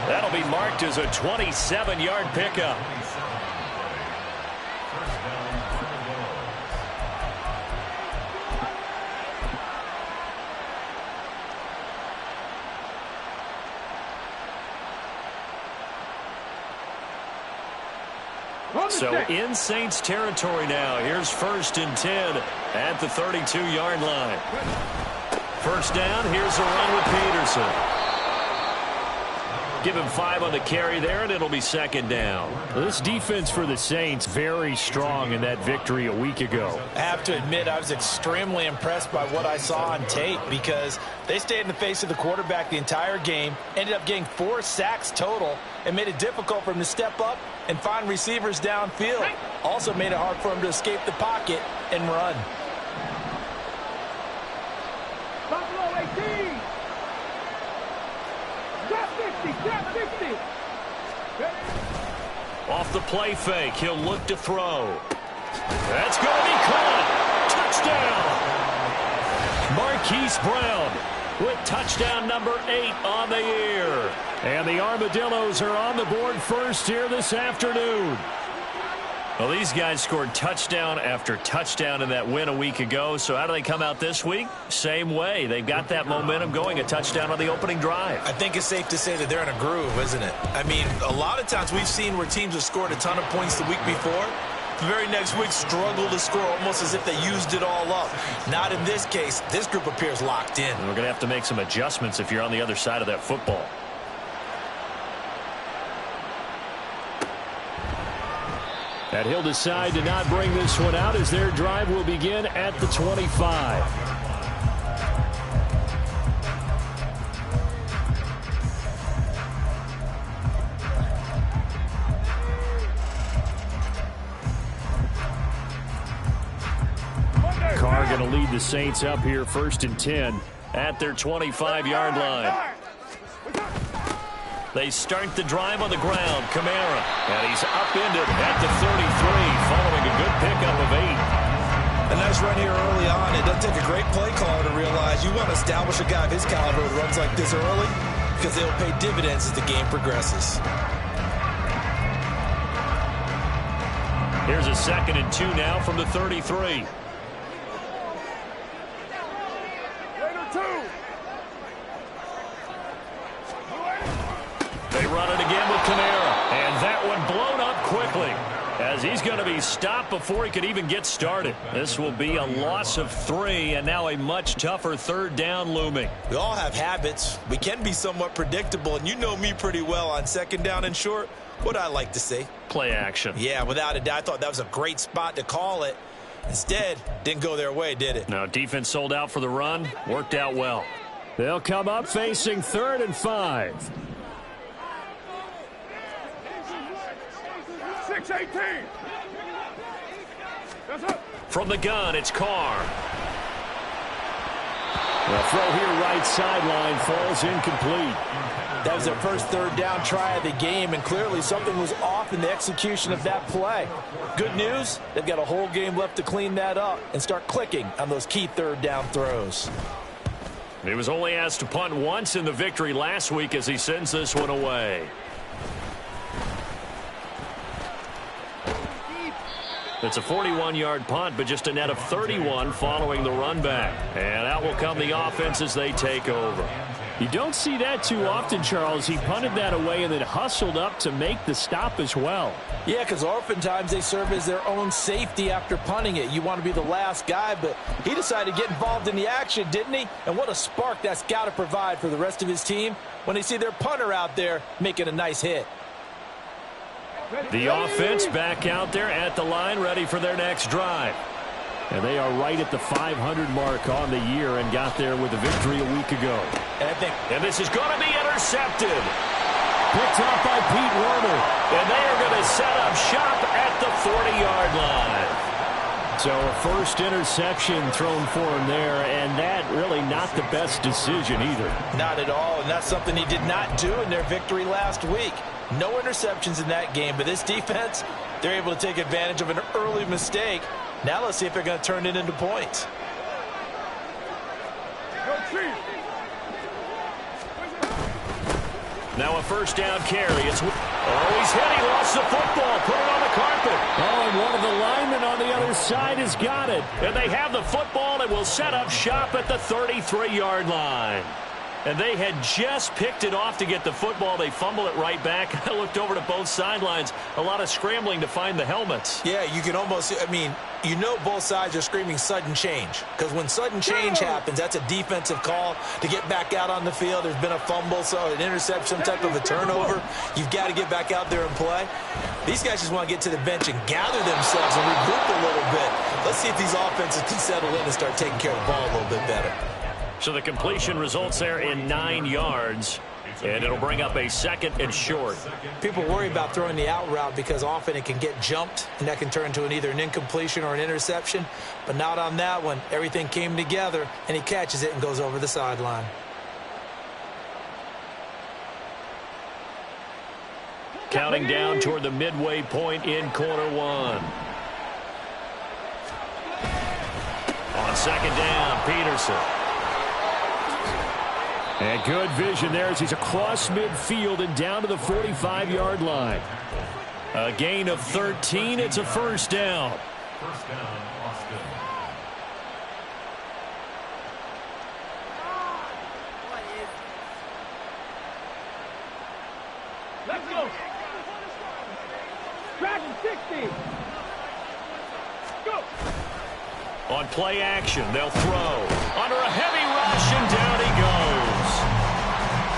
That'll be marked as a 27-yard pickup. So in Saints territory now. Here's 1st and 10 at the 32-yard line. First down, here's a run with Peterson. Give him 5 on the carry there, and it'll be 2nd down. This defense for the Saints very strong in that victory a week ago. I have to admit, I was extremely impressed by what I saw on tape because they stayed in the face of the quarterback the entire game, ended up getting 4 sacks total, and made it difficult for him to step up and find receivers downfield. Also made it hard for him to escape the pocket and run. Buffalo 18. Drop 50. Off the play fake, he'll look to throw. That's going to be caught. Touchdown. Marquise Brown with touchdown number 8 on the year. And the Armadillos are on the board first here this afternoon. Well, these guys scored touchdown after touchdown in that win a week ago. So how do they come out this week? Same way. They've got that momentum going, a touchdown on the opening drive. I think it's safe to say that they're in a groove, isn't it? I mean, a lot of times we've seen where teams have scored a ton of points the week before. The very next week struggle to score almost as if they used it all up. Not in this case. This group appears locked in. And we're going to have to make some adjustments if you're on the other side of that football. And he'll decide to not bring this one out as their drive will begin at the 25. Carr going to lead the Saints up here 1st and 10 at their 25-yard line. They start the drive on the ground. Kamara, and he's upended at the 33 following a good pickup of 8. A nice run here early on. It doesn't take a great play caller to realize you want to establish a guy of his caliber who runs like this early because they'll pay dividends as the game progresses. Here's a 2nd and 2 now from the 33. They run it again with Kamara, and that one blown up quickly as he's going to be stopped before he could even get started. This will be a loss of 3, and now a much tougher 3rd down looming. We all have habits. We can be somewhat predictable, and you know me pretty well on 2nd down and short. What I like to say? Play action. Yeah, without a doubt. I thought that was a great spot to call it. Instead, didn't go their way, did it? No, defense sold out for the run. Worked out well. They'll come up facing 3rd and 5. 6-18. From the gun, it's Carr. The throw here right sideline falls incomplete. That was their first 3rd down try of the game, and clearly something was off in the execution of that play. Good news, they've got a whole game left to clean that up and start clicking on those key 3rd down throws. He was only asked to punt once in the victory last week as he sends this one away. It's a 41-yard punt, but just a net of 31 following the run back. And out will come the offense as they take over. You don't see that too often, Charles. He punted that away and then hustled up to make the stop as well. Yeah, because oftentimes they serve as their own safety after punting it. You want to be the last guy, but he decided to get involved in the action, didn't he? And what a spark that's got to provide for the rest of his team when they see their punter out there making a nice hit. The offense back out there at the line, ready for their next drive. And they are right at the 500 mark on the year and got there with a victory a week ago. And this is going to be intercepted. Picked up by Pete Werner. And they are going to set up shop at the 40-yard line. So a first interception thrown for him there, and that really not the best decision either. Not at all, and that's something he did not do in their victory last week. No interceptions in that game, but this defense, they're able to take advantage of an early mistake. Now let's see if they're going to turn it into points. Now a first down carry. He's hit. He lost the football. Put it on the carpet. Oh, and one of the linemen on the other side has got it. And they have the football and will set up shop at the 33-yard line. And they had just picked it off to get the football. They fumble it right back. I looked over to both sidelines. A lot of scrambling to find the helmets. Yeah, you can almost, you know both sides are screaming sudden change. Because when sudden change happens, that's a defensive call to get back out on the field. There's been a fumble, so an interception, some type of a turnover. You've got to get back out there and play. These guys just want to get to the bench and gather themselves and regroup a little bit. Let's see if these offenses can settle in and start taking care of the ball a little bit better. So the completion results there in 9 yards, and it'll bring up a 2nd and short. People worry about throwing the out route because often it can get jumped, and that can turn into either an incompletion or an interception. But not on that one. Everything came together, and he catches it and goes over the sideline. Counting down toward the midway point in quarter 1. On 2nd down, Peterson. And good vision there as he's across midfield and down to the 45-yard line. A gain of 13. It's a first down. Austin. Let's go. Dragon 60. Go. On play action, they'll throw. Under a heavy rush, and down he goes.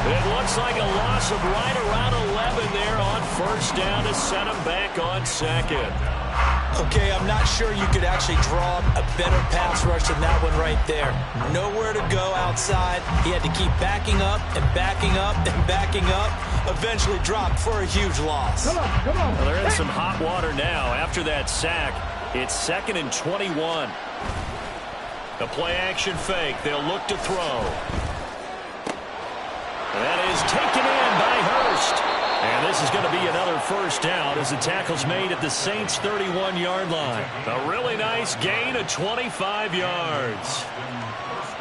It looks like a loss of right around 11 there on first down to set him back on 2nd. Okay, I'm not sure you could actually draw a better pass rush than that one right there. Nowhere to go outside. He had to keep backing up and backing up and backing up. Eventually dropped for a huge loss. Come on, come on. Well, they're in some hot water now after that sack. It's 2nd and 21. The play action fake. They'll look to throw. That is taken in by Hurst. And this is going to be another first down as the tackle's made at the Saints' 31-yard line. A really nice gain of 25 yards.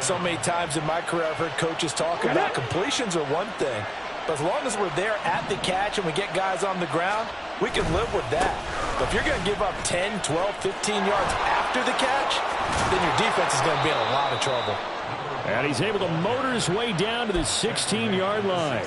So many times in my career I've heard coaches talk about completions are one thing. But as long as we're there at the catch and we get guys on the ground, we can live with that. But if you're going to give up 10, 12, 15 yards after the catch, then your defense is going to be in a lot of trouble. And he's able to motor his way down to the 16-yard line.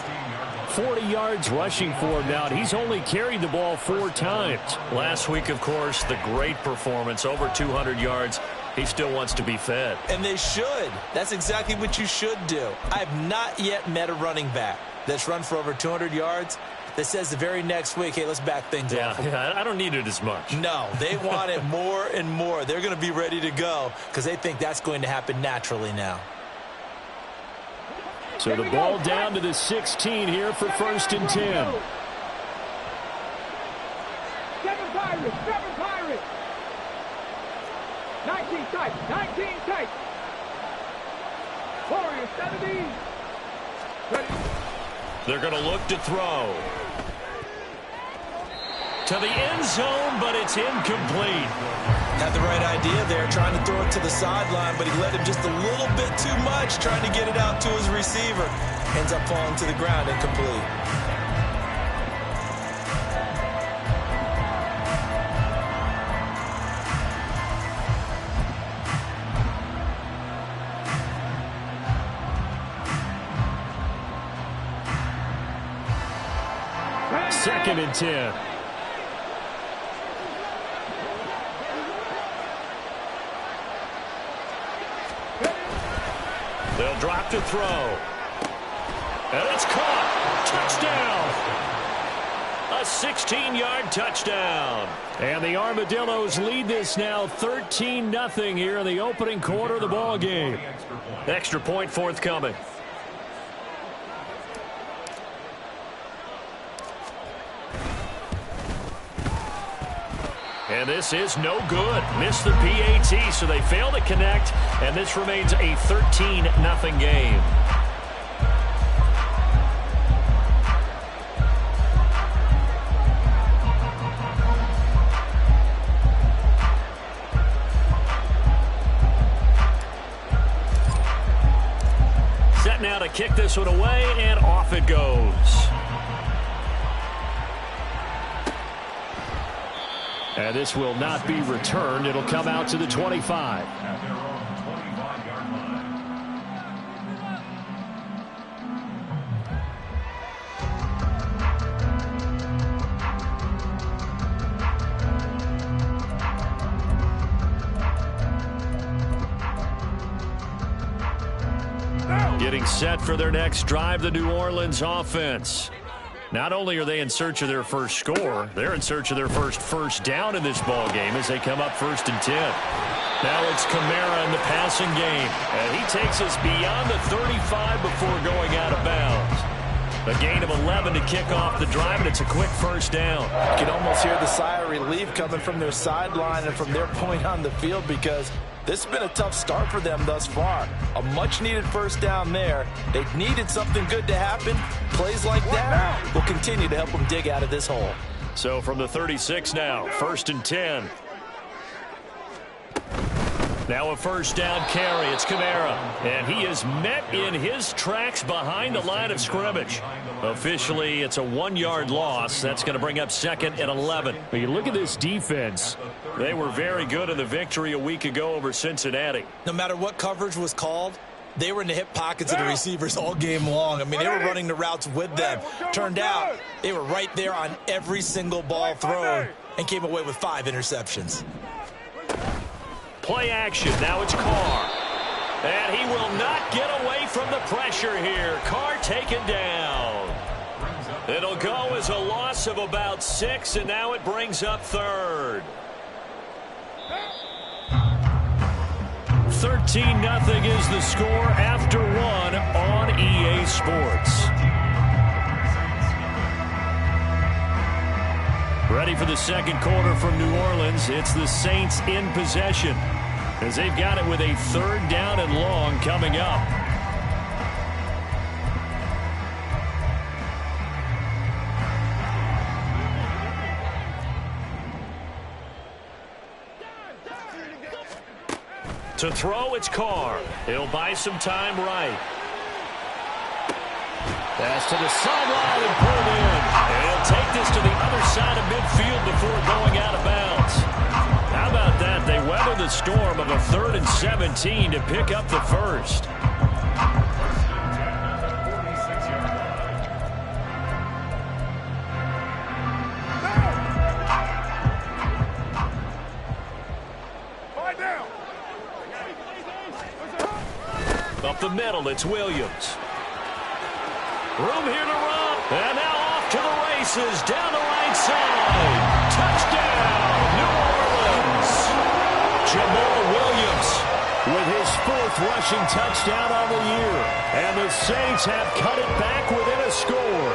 40 yards rushing for him now, and he's only carried the ball 4 times. Last week, of course, the great performance, over 200 yards. He still wants to be fed. And they should. That's exactly what you should do. I have not yet met a running back that's run for over 200 yards that says the very next week, hey, let's back things off. Yeah, I don't need it as much. No, they want it more and more. They're going to be ready to go because they think that's going to happen naturally now. So the ball down to the 16 here for 1st and 10. 7 Pirates, 7 Pirates. 19 tight, 19 tight. Warriors, 70. Ready. They're going to look to throw. To the end zone, but it's incomplete. Had the right idea there, trying to throw it to the sideline, but he let him just a little bit too much, trying to get it out to his receiver. Ends up falling to the ground, incomplete. Second and 10. They'll drop to throw. And it's caught. Touchdown. A 16-yard touchdown. And the Armadillos lead this now 13-0 here in the opening quarter of the ball game. Extra point forthcoming. And this is no good. Missed the PAT, so they fail to connect, and this remains a 13-0 game. Set now to kick this one away, and off it goes. And this will not be returned. It'll come out to the 25. Getting set for their next drive, the New Orleans offense. Not only are they in search of their first score, they're in search of their first down in this ball game as they come up 1st and 10. Now it's Kamara in the passing game, and he takes us beyond the 35 before going out of bounds. A gain of 11 to kick off the drive, and it's a quick first down. You can almost hear the sigh of relief coming from their sideline and from their point on the field, because this has been a tough start for them thus far. A much-needed first down there. They needed something good to happen. Plays like that will continue to help them dig out of this hole. So from the 36 now, 1st and 10. Now a first down carry. It's Kamara. And he is met in his tracks behind the line of scrimmage. Officially, it's a 1-yard loss. That's going to bring up 2nd and 11. But you look at this defense. They were very good in the victory a week ago over Cincinnati. No matter what coverage was called, they were in the hip pockets of the receivers all game long. I mean, they were running the routes with them. Turned out, they were right there on every single ball thrown and came away with 5 interceptions. Play action. Now it's Carr. And he will not get away from the pressure here. Carr taken down. It'll go as a loss of about 6, and now it brings up 3rd. 13-0 is the score after 1 on EA Sports. Ready for the second quarter from New Orleans. It's the Saints in possession, as they've got it with a 3rd down and long coming up. To throw, it's Carr. He'll buy some time right. Pass to the sideline and pulled in. And he'll take this to the other side of midfield before going out of bounds. How about that? They weather the storm of a 3rd and 17 to pick up the first. Up the middle, it's Williams. Room here to run. And now off to the races. Down the right side. Touchdown, New Orleans. Jamal Williams with his 4th rushing touchdown on the year. And the Saints have cut it back within a score.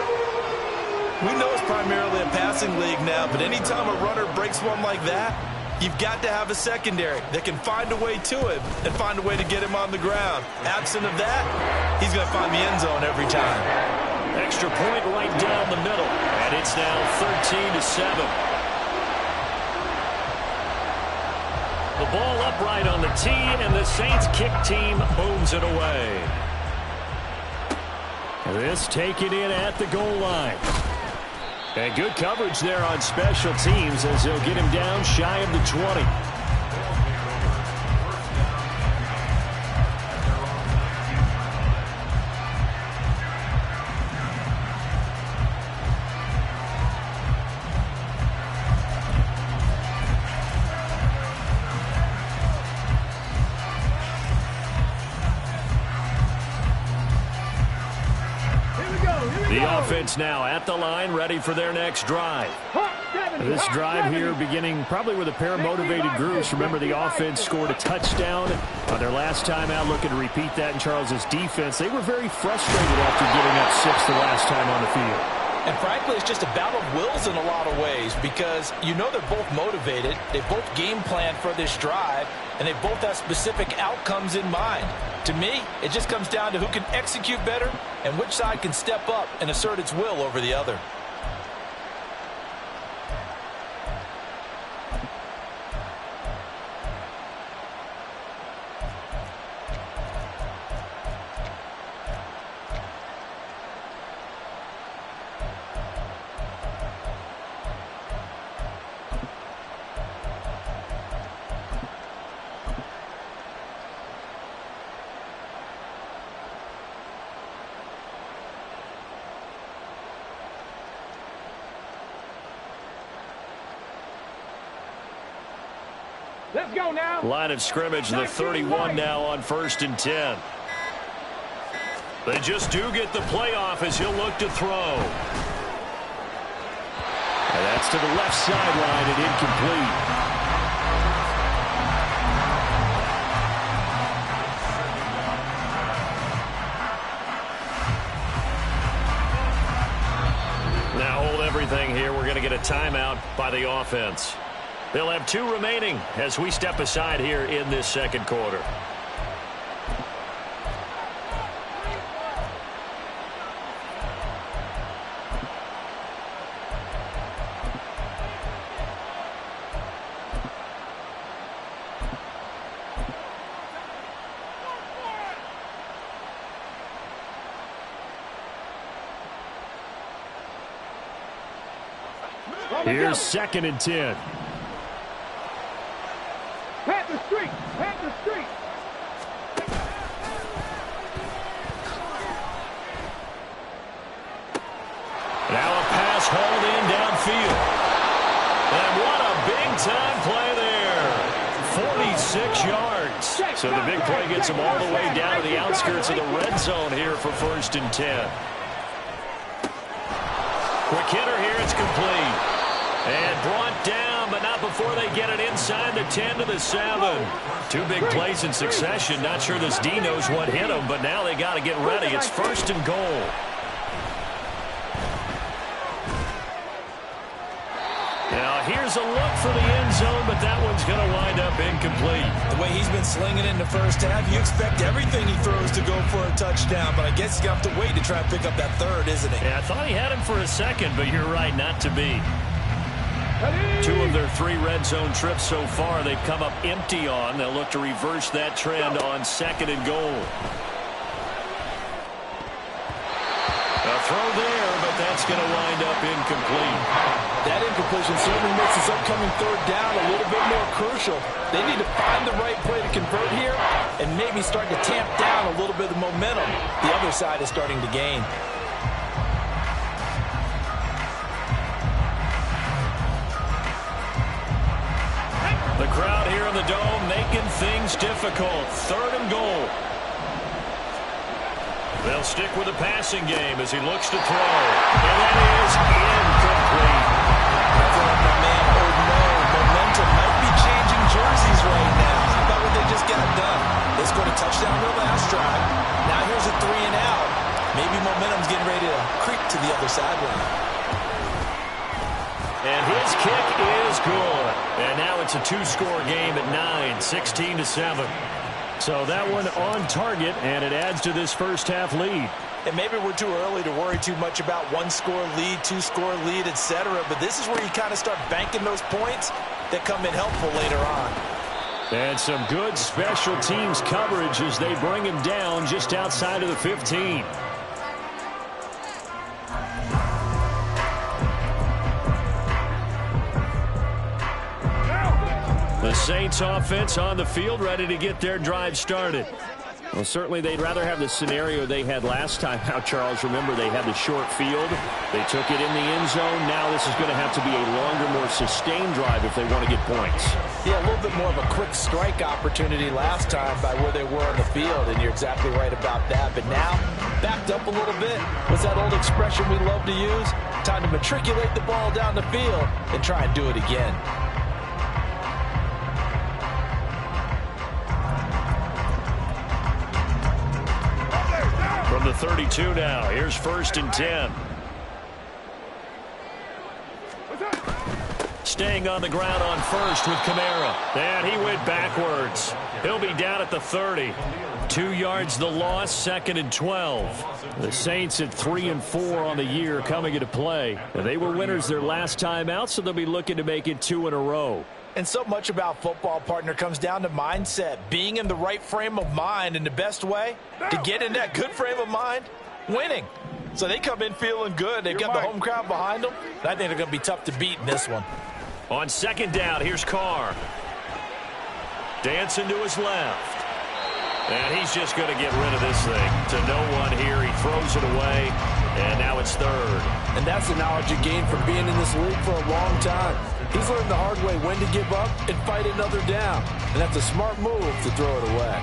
We know it's primarily a passing league now, but anytime a runner breaks one like that, you've got to have a secondary that can find a way to him and find a way to get him on the ground. Absent of that, he's going to find the end zone every time. Extra point right down the middle. And it's now 13-7. The ball upright on the tee, and the Saints kick team booms it away. This taken in at the goal line. And good coverage there on special teams as they'll get him down shy of the 20. The offense now at the line, ready for their next drive. This drive here beginning probably with a pair of motivated groups. Remember, the offense scored a touchdown on their last time out, looking to repeat that in Charles's defense. They were very frustrated after giving up 6 the last time on the field. And frankly, it's just a battle of wills in a lot of ways, because you know they're both motivated, they both game plan for this drive, and they both have specific outcomes in mind. To me, it just comes down to who can execute better and which side can step up and assert its will over the other. Let's go now. Line of scrimmage, the 31 now on 1st and 10. They just do get the playoff as he'll look to throw. And that's to the left sideline and incomplete. Now hold everything here. We're going to get a timeout by the offense. They'll have 2 remaining as we step aside here in this second quarter. Here's 2nd and 10. Panther Street. Panther Street. Now a pass hauled in downfield. And what a big-time play there. 46 yards. So the big play gets him all the way down to the outskirts of the red zone here for 1st and 10. Quick hitter here. It's complete. And brought down, but not before they get it inside the 10 to the 7. 2 big plays in succession. Not sure this D knows what hit him, but now they got to get ready. It's 1st and goal. Now here's a look for the end zone, but that one's going to wind up incomplete. The way he's been slinging it in the first half, you expect everything he throws to go for a touchdown, but I guess he's going to have to wait to try and pick up that 3rd, isn't he? Yeah, I thought he had him for a second, but you're right, not to be. 2 of their 3 red zone trips so far they've come up empty on. They'll look to reverse that trend on 2nd and goal. A throw there, but that's going to wind up incomplete. That incompletion certainly makes this upcoming 3rd down a little bit more crucial. They need to find the right play to convert here and maybe start to tamp down a little bit of momentum the other side is starting to gain. The crowd here in the Dome making things difficult. 3rd and goal. They'll stick with the passing game as he looks to throw. And that is incomplete. I feel like my man Old Mo, momentum might be changing jerseys right now. How about what they just got done? They scored a touchdown their last drive. Now here's a 3 and out. Maybe momentum's getting ready to creep to the other sideline. And his kick is good. And now it's a 2-score game at 9, 16 to 7. So that one on target, and it adds to this first half lead. And maybe we're too early to worry too much about 1-score lead, 2-score lead, etc. But this is where you kind of start banking those points that come in helpful later on. And some good special teams coverage as they bring him down just outside of the 15. The Saints offense on the field, ready to get their drive started. Well, certainly they'd rather have the scenario they had last time out, Charles. Remember, they had the short field. They took it in the end zone. Now this is going to have to be a longer, more sustained drive if they want to get points. Yeah, a little bit more of a quick strike opportunity last time by where they were on the field, and you're exactly right about that. But now, backed up a little bit. What's that old expression we love to use? Time to matriculate the ball down the field and try and do it again. From the 32 now, here's 1st and 10. Staying on the ground on 1st with Kamara. And he went backwards. He'll be down at the 30. 2 yards the loss, 2nd and 12. The Saints at 3-4 on the year coming into play. They were winners their last time out, so they'll be looking to make it 2 in a row. And so much about football, partner, comes down to mindset. Being in the right frame of mind, and the best way to get in that good frame of mind, winning. So they come in feeling good. They've got the home crowd behind them. And I think they're going to be tough to beat in this one. On 2nd down, here's Carr. Dancing to his left. And he's just going to get rid of this thing to no one here. He throws it away, and now it's 3rd. And that's the knowledge you gain from being in this league for a long time. He's learned the hard way when to give up and fight another down. And that's a smart move to throw it away.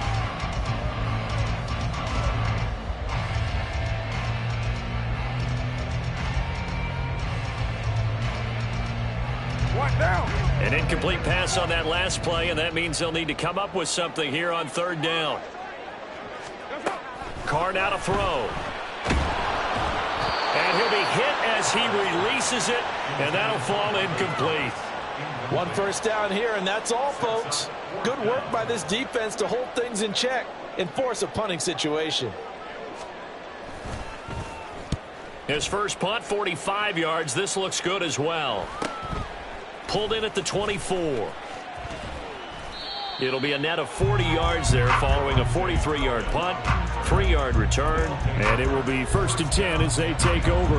One down. An incomplete pass on that last play, and that means they'll need to come up with something here on third down. Carr now to throw. And he'll be hit as he releases it, and that'll fall incomplete. One first down here, and that's all, folks. Good work by this defense to hold things in check and force a punting situation. His first punt, 45 yards. This looks good as well. Pulled in at the 24. It'll be a net of 40 yards there following a 43-yard punt, 3-yard return, and it will be 1st and 10 as they take over.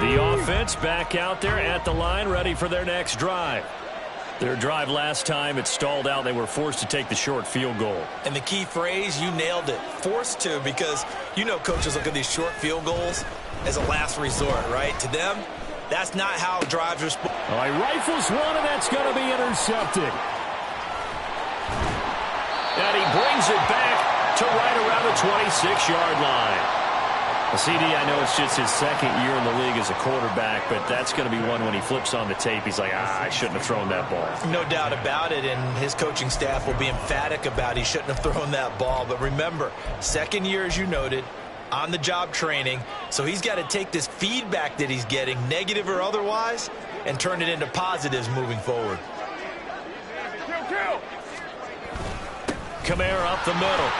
The offense back out there at the line, ready for their next drive. Their drive last time, it stalled out. They were forced to take the short field goal. And the key phrase, you nailed it. Forced to, because you know coaches look at these short field goals as a last resort, right? To them, that's not how drives are supposed. All right, rifles one, and that's going to be intercepted. And he brings it back to right around the 26-yard line. CD, I know it's just his second year in the league as a quarterback, but that's going to be one when he flips on the tape. He's like, I shouldn't have thrown that ball. No doubt about it, and his coaching staff will be emphatic about he shouldn't have thrown that ball. But remember, second year, as you noted, on-the-job training, so he's got to take this feedback that he's getting, negative or otherwise, and turn it into positives moving forward. Kamara up the middle.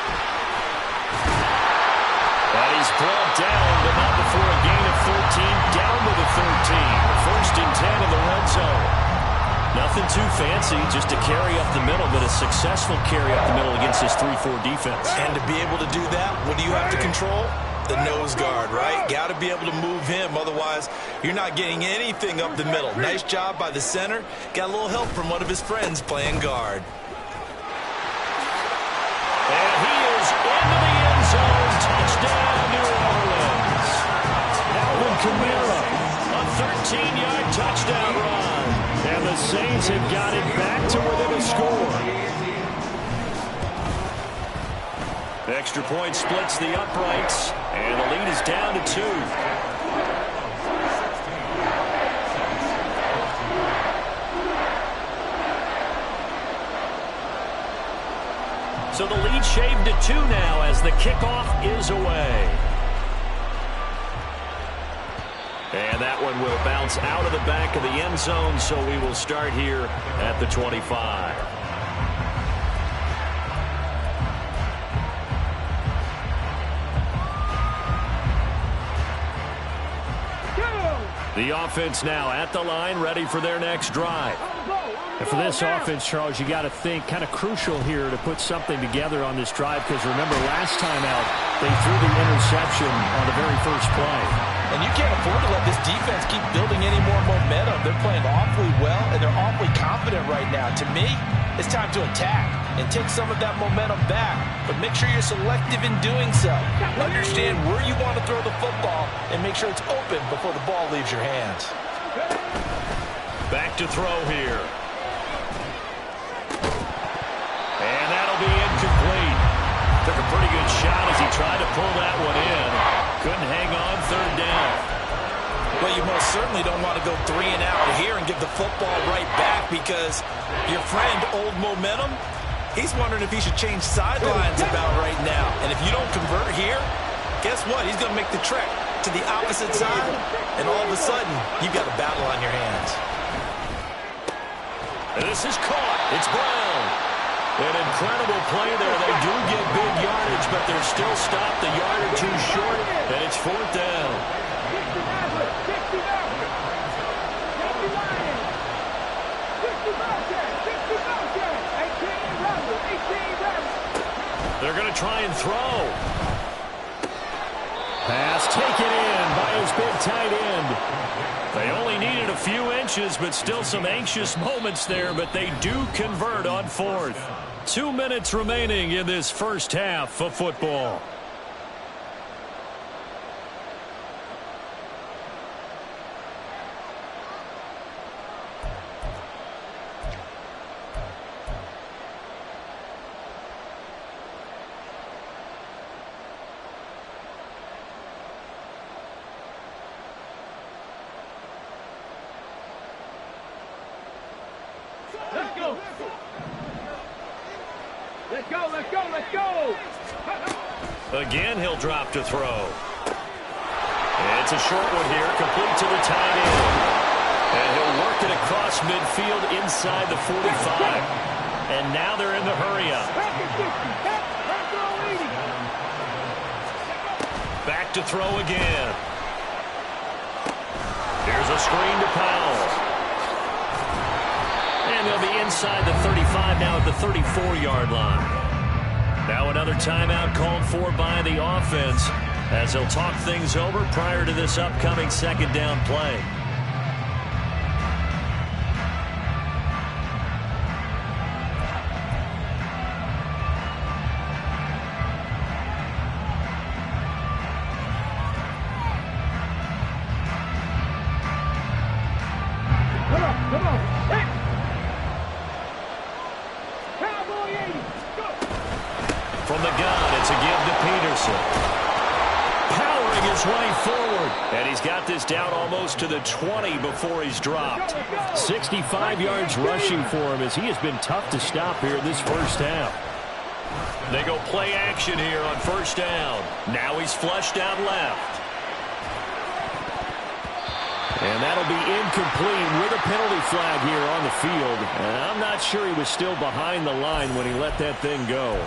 And he's brought down, but not before a gain of 13, down to the 13. 1st and 10 in the red zone. Nothing too fancy, just a carry up the middle, but a successful carry up the middle against this 3-4 defense. And to be able to do that, what do you have to control? The nose guard, right? Got to be able to move him, otherwise you're not getting anything up the middle. Nice job by the center. Got a little help from one of his friends playing guard. And he is into the end zone. Touchdown, New Orleans. Alvin Kamara, a 13-yard touchdown run. And the Saints have got it back to within a score. The extra point splits the uprights, and the lead is down to 2. So the lead shaved to 2 now as the kickoff is away. And that one will bounce out of the back of the end zone, so we will start here at the 25. The offense now at the line, ready for their next drive. And for this offense, Charles, you got to think kind of crucial here to put something together on this drive, because remember last time out they threw the interception on the very first play. And you can't afford to let this defense keep building any more momentum. They're playing awfully well, and they're awfully confident right now. To me, it's time to attack and take some of that momentum back, but make sure you're selective in doing so. Understand where you want to throw the football and make sure it's open before the ball leaves your hands. Back to throw here. And that'll be incomplete. Took a pretty good shot as he tried to pull that one in. Couldn't hang on, third down. Well, you most certainly don't want to go 3 and out here and give the football right back, because your friend, Old Momentum, he's wondering if he should change sidelines about right now. And if you don't convert here, guess what? He's going to make the trek to the opposite side, and all of a sudden, you've got a battle on your hands. And this is caught. It's Brown. An incredible play there. They do get big yardage, but they're still stopped a yard or 2 short, and it's 4th down. They're going to try and throw. Pass taken in by his big tight end. They only needed a few inches, but still some anxious moments there, but they do convert on 4th. 2 minutes remaining in this first half of football. Let's go. Again, he'll drop to throw. It's a short one here, complete to the tight end. And he'll work it across midfield inside the 45. And now they're in the hurry-up. Back to throw again. Here's a screen to Powell. And they'll be inside the 35 now at the 34-yard line. Now another timeout called for by the offense as they'll talk things over prior to this upcoming second down play. Come on. Hey. Cowboy 80. Go. From the gun, it's a give to Peterson. Powering his way forward. And he's got this down almost to the 20 before he's dropped. 65 yards rushing for him as he has been tough to stop here in this first half. They go play action here on first down. Now he's flushed out left. And that'll be incomplete with a penalty flag here on the field. And I'm not sure he was still behind the line when he let that thing go.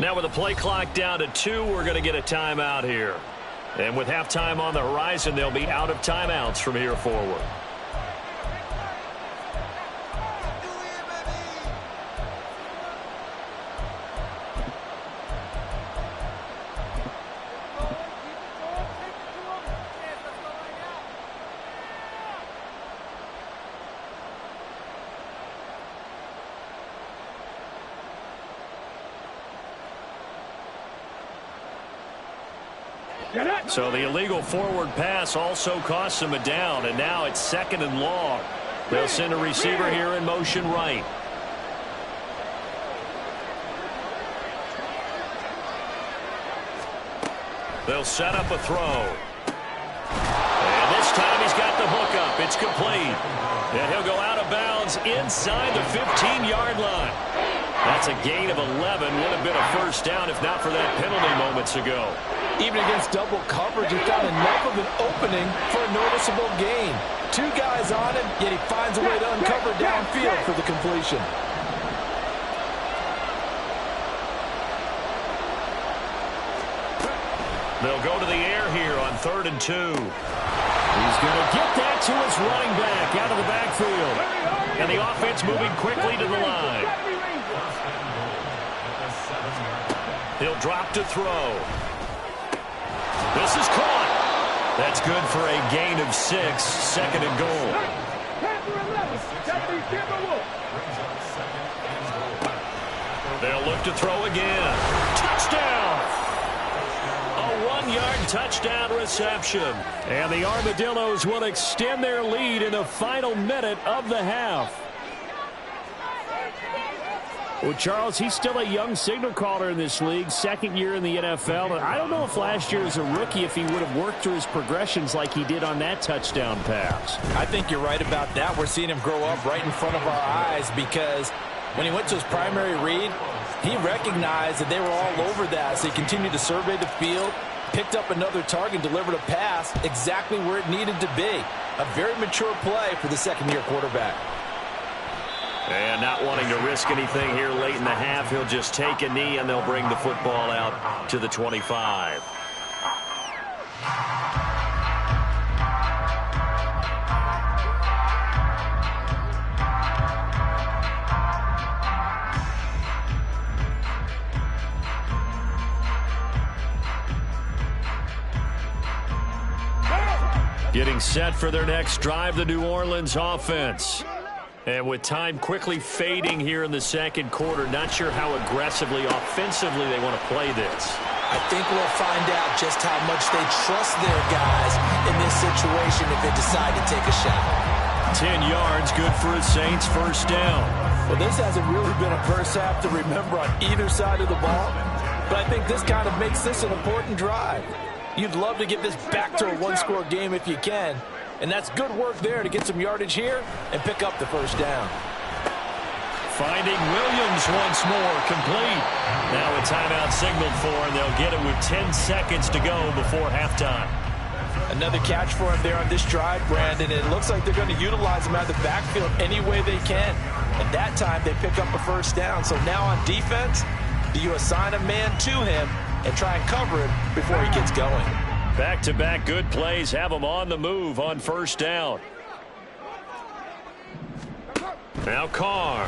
Now with the play clock down to 2, we're going to get a timeout here. And with halftime on the horizon, they'll be out of timeouts from here forward. So the illegal forward pass also costs him a down, and now it's 2nd and long. They'll send a receiver here in motion right. They'll set up a throw. And this time he's got the hook up. It's complete. And he'll go out of bounds inside the 15-yard line. That's a gain of 11. Would have been a first down if not for that penalty moments ago. Even against double coverage, he found enough of an opening for a noticeable gain. 2 guys on him, yet he finds a way to uncover downfield for the completion. They'll go to the air here on 3rd and 2. He's going to get that to his running back out of the backfield. And the offense moving quickly to the line. He'll drop to throw. This is caught. That's good for a gain of 6, 2nd and goal. They'll look to throw again. Touchdown! A 1-yard touchdown reception. And the Armadillos will extend their lead in the final minute of the half. Well, Charles, he's still a young signal caller in this league, 2nd year in the NFL. And I don't know if last year as a rookie if he would have worked through his progressions like he did on that touchdown pass. I think you're right about that. We're seeing him grow up right in front of our eyes because When he went to his primary read, he recognized that they were all over that, so he continued to survey the field, picked up another target, delivered a pass exactly where it needed to be. A very mature play for the second-year quarterback. And not wanting to risk anything here late in the half, he'll just take a knee, and they'll bring the football out to the 25. Getting set for their next drive, the New Orleans offense. And with time quickly fading here in the second quarter, not sure how aggressively, offensively they want to play this. I think we'll find out just how much they trust their guys in this situation if they decide to take a shot. 10 yards, good for a Saints first down. Well, this hasn't really been a first half to remember on either side of the ball, but I think this kind of makes this an important drive. You'd love to get this back to a one-score game if you can, and that's good work there to get some yardage here and pick up the first down. Finding Williams once more, complete. Now a timeout signaled for, and they'll get it with 10 seconds to go before halftime. Another catch for him there on this drive, Brandon. It looks like they're going to utilize him out of the backfield any way they can. And that time they pick up a first down. So now on defense, do you assign a man to him and try and cover him before he gets going? Back-to-back good plays have them on the move on first down. Now Carr.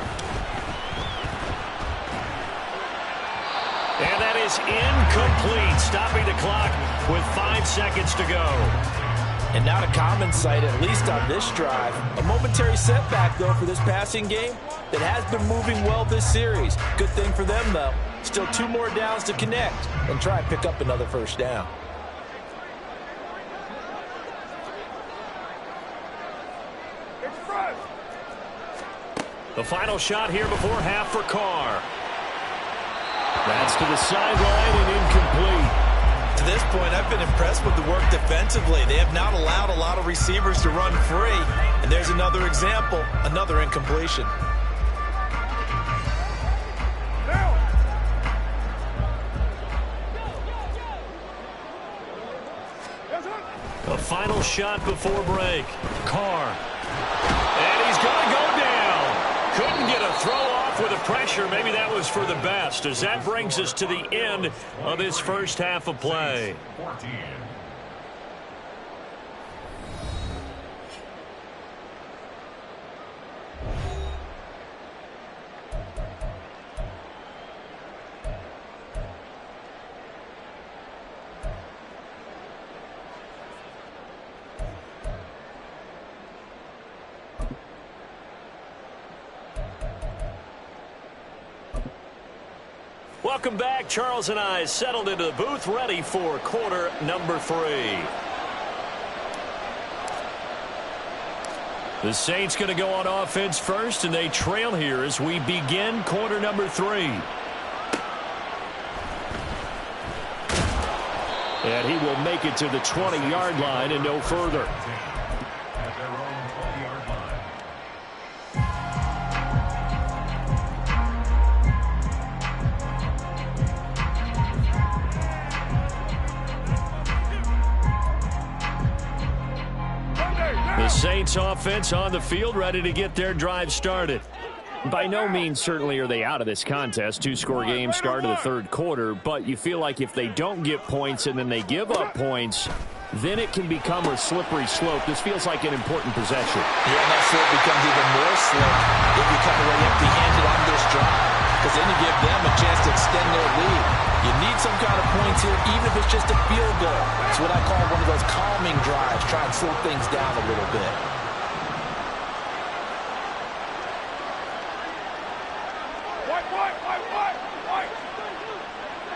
And that is incomplete, stopping the clock with 5 seconds to go. And not a common sight, at least on this drive. A momentary setback, though, for this passing game that has been moving well this series. Good thing for them, though. Still 2 more downs to connect and try and pick up another first down. The final shot here before half for Carr. That's to the sideline and incomplete. To this point, I've been impressed with the work defensively. They have not allowed a lot of receivers to run free. And there's another example, another incompletion. The final shot before break. Carr. And he's going to go down. Couldn't get a throw off with the pressure. Maybe that was for the best, as that brings us to the end of this first half of play. Welcome back. Charles and I settled into the booth, ready for quarter number 3. The Saints going to go on offense first, and they trail here as we begin quarter number 3. And he will make it to the 20-yard line and no further. The Saints offense on the field, ready to get their drive started. By no means certainly are they out of this contest. 2-score game start of the third quarter, but you feel like if they don't get points and then they give up points, then it can become a slippery slope. This feels like an important possession. Yeah, and that slope becomes even more slick if you come away empty-handed on this drive, because then you give them a chance to extend their lead. You need some kind of points here, even if it's just a field goal. It's what I call one of those calming drives. Try and slow things down a little bit.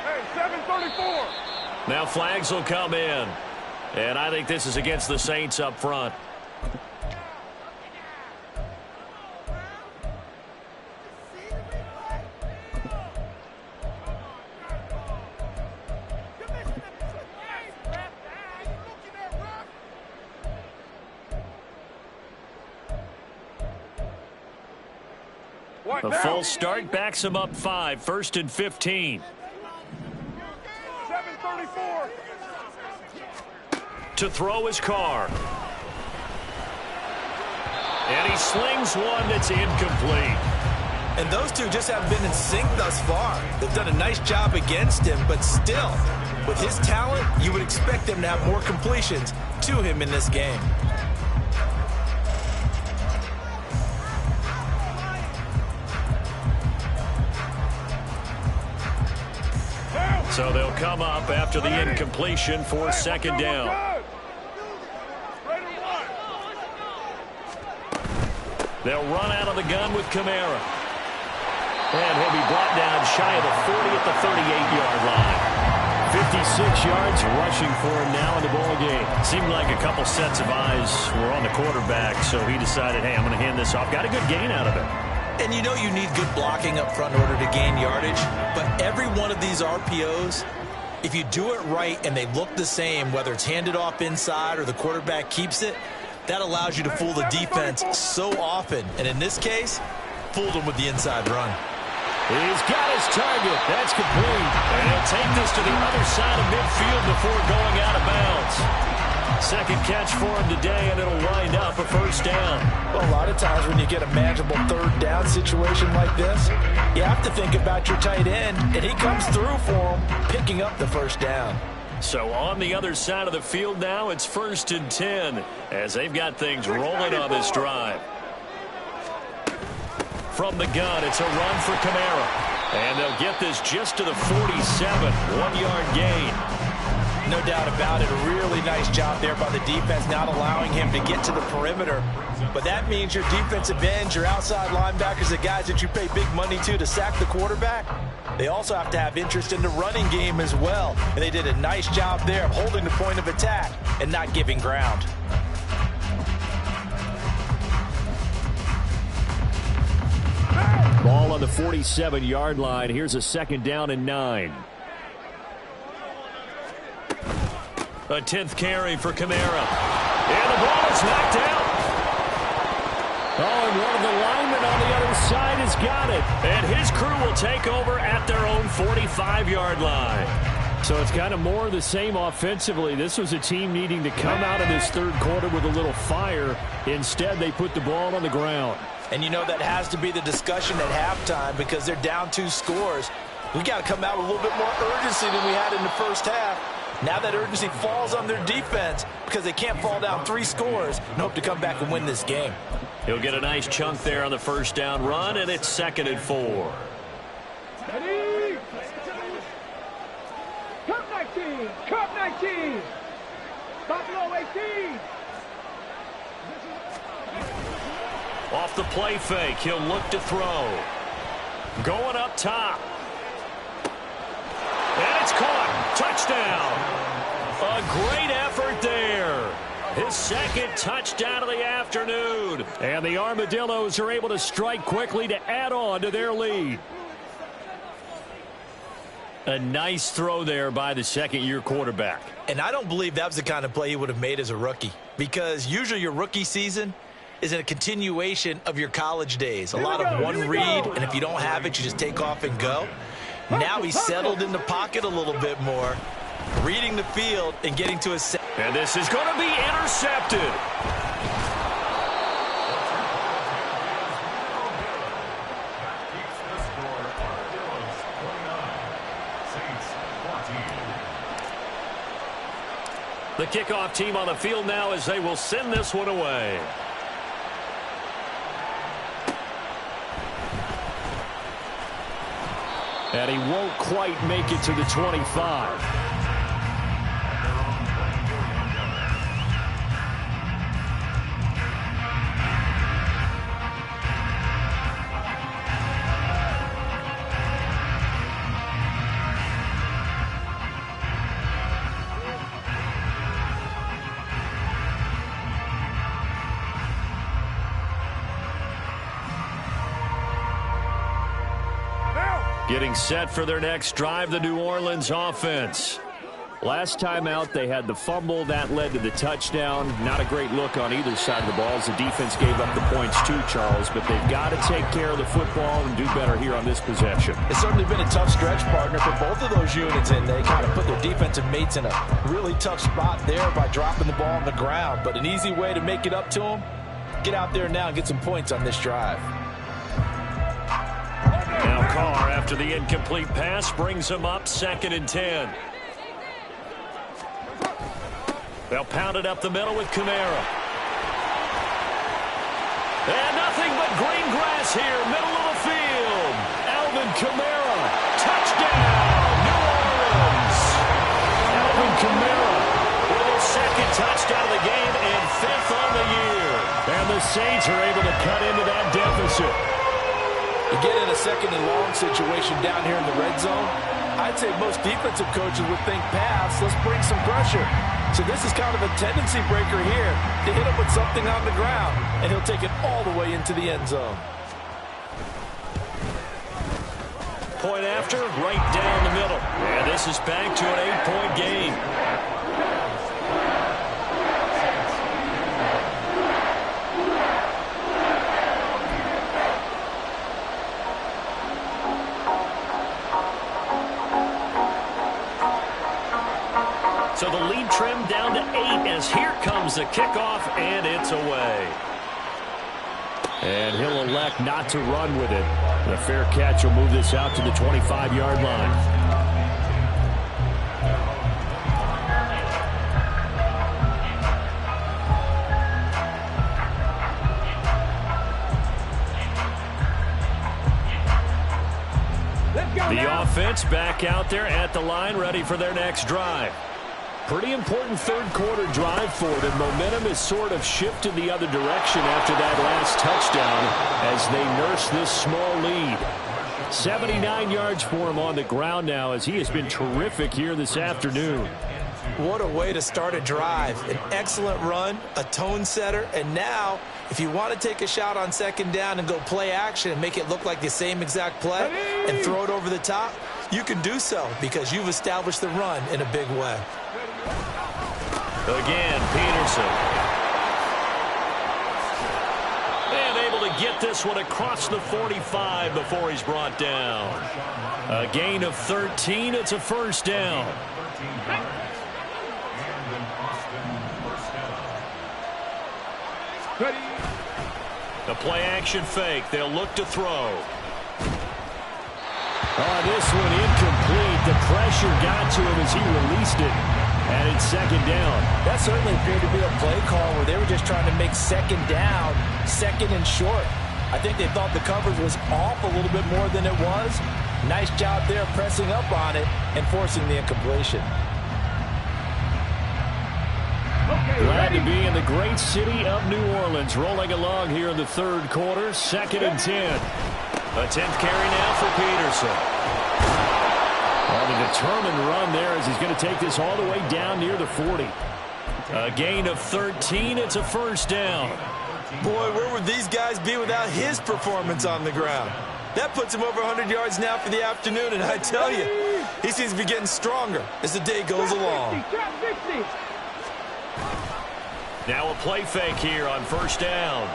Hey, 7:34. Now flags will come in. And I think this is against the Saints up front. A false start backs him up 5, 1st and 15. 7:34. To throw his car. And he slings one that's incomplete. And those two just haven't been in sync thus far. They've done a nice job against him, but still, with his talent, you would expect them to have more completions to him in this game. So they'll come up after the incompletion for 2nd down. They'll run out of the gun with Kamara. And he'll be brought down shy of the 40 at the 38-yard line. 56 yards rushing for him now in the ball game. Seemed like a couple sets of eyes were on the quarterback, so he decided, hey, I'm going to hand this off. Got a good gain out of it. And you know you need good blocking up front in order to gain yardage, but every one of these RPOs, if you do it right and they look the same, whether it's handed off inside or the quarterback keeps it, that allows you to fool the defense so often. And in this case, fooled them with the inside run. He's got his target. That's complete. And he'll take this to the other side of midfield before going out of bounds. Second catch for him today, and it'll wind up a 1st down. Well, a lot of times when you get a manageable 3rd down situation like this, you have to think about your tight end, and he comes through for him, picking up the 1st down. So on the other side of the field now, it's 1st and 10 as they've got things rolling on this drive. From the gun, it's a run for Kamara. And they'll get this just to the 47, 1-yard gain. No doubt about it. A really nice job there by the defense, not allowing him to get to the perimeter. But that means your defensive ends, your outside linebackers, the guys that you pay big money to sack the quarterback, they also have to have interest in the running game as well. And they did a nice job there of holding the point of attack and not giving ground. Ball on the 47-yard line. Here's a 2nd down and 9. A 10th carry for Kamara. And the ball is knocked out. Oh, and one of the linemen on the other side has got it. And his crew will take over at their own 45-yard line. So it's kind of more of the same offensively. This was a team needing to come out of this 3rd quarter with a little fire. Instead, they put the ball on the ground. And you know that has to be the discussion at halftime because they're down 2 scores. We got to come out with a little bit more urgency than we had in the 1st half. Now that urgency falls on their defense because they can't fall down 3 scores and hope to come back and win this game. He'll get a nice chunk there on the 1st down run, and it's 2nd and 4. Ready? Cup 19. Cup 19. Buffalo 18. Off the play fake, he'll look to throw. Going up top. And it's caught. Touchdown. A great effort there. His 2nd touchdown of the afternoon. And the Armadillos are able to strike quickly to add on to their lead. A nice throw there by the 2nd-year quarterback. And I don't believe that was the kind of play he would have made as a rookie. Because usually your rookie season is a continuation of your college days. A lot of one read, and if you don't have it, you just take off and go. Now he's settled in the pocket a little bit more, reading the field and getting to his... And this is going to be intercepted. The kickoff team on the field now as they will send this one away. And he won't quite make it to the 25. Getting set for their next drive, the New Orleans offense. Last time out, they had the fumble. That led to the touchdown. Not a great look on either side of the ball as the defense gave up the points too, Charles. But they've got to take care of the football and do better here on this possession. It's certainly been a tough stretch, partner, for both of those units, and they kind of put their defensive mates in a really tough spot there by dropping the ball on the ground. But an easy way to make it up to them, get out there now and get some points on this drive. Now Carr, after the incomplete pass, brings him up 2nd and 10. They'll pound it up the middle with Kamara. And nothing but green grass here, middle of the field. Alvin Kamara, touchdown, New Orleans. Alvin Kamara with his 2nd touchdown of the game and 5th on the year. And the Saints are able to cut into that deficit. You get in a 2nd and long situation down here in the red zone, I'd say most defensive coaches would think pass, let's bring some pressure. So this is kind of a tendency breaker here to hit him with something on the ground, and he'll take it all the way into the end zone. Point after, right down the middle. And this is back to an 8-point game. So the lead trimmed down to 8 as here comes the kickoff, and it's away. And he'll elect not to run with it. The fair catch will move this out to the 25-yard line. The offense back out there at the line, ready for their next drive. Pretty important third-quarter drive for them. Momentum has sort of shifted the other direction after that last touchdown as they nurse this small lead. 79 yards for him on the ground now as he has been terrific here this afternoon. What a way to start a drive. An excellent run, a tone setter, and now if you want to take a shot on 2nd down and go play action and make it look like the same exact play and throw it over the top, you can do so because you've established the run in a big way. Again, Peterson. And able to get this one across the 45 before he's brought down. A gain of 13. It's a 1st down. The play action fake. They'll look to throw. This one incomplete. The pressure got to him as he released it. And it's 2nd down. That certainly appeared to be a play call where they were just trying to make 2nd down, 2nd and short. I think they thought the coverage was off a little bit more than it was. Nice job there pressing up on it and forcing the incompletion. Glad to be in the great city of New Orleans. Rolling along here in the 3rd quarter. 2nd and 10. A 10th carry now for Peterson. Well, the determined run there as he's going to take this all the way down near the 40. A gain of 13. It's a 1st down. Boy, where would these guys be without his performance on the ground? That puts him over 100 yards now for the afternoon, and I tell you, he seems to be getting stronger as the day goes along. Now a play fake here on 1st down.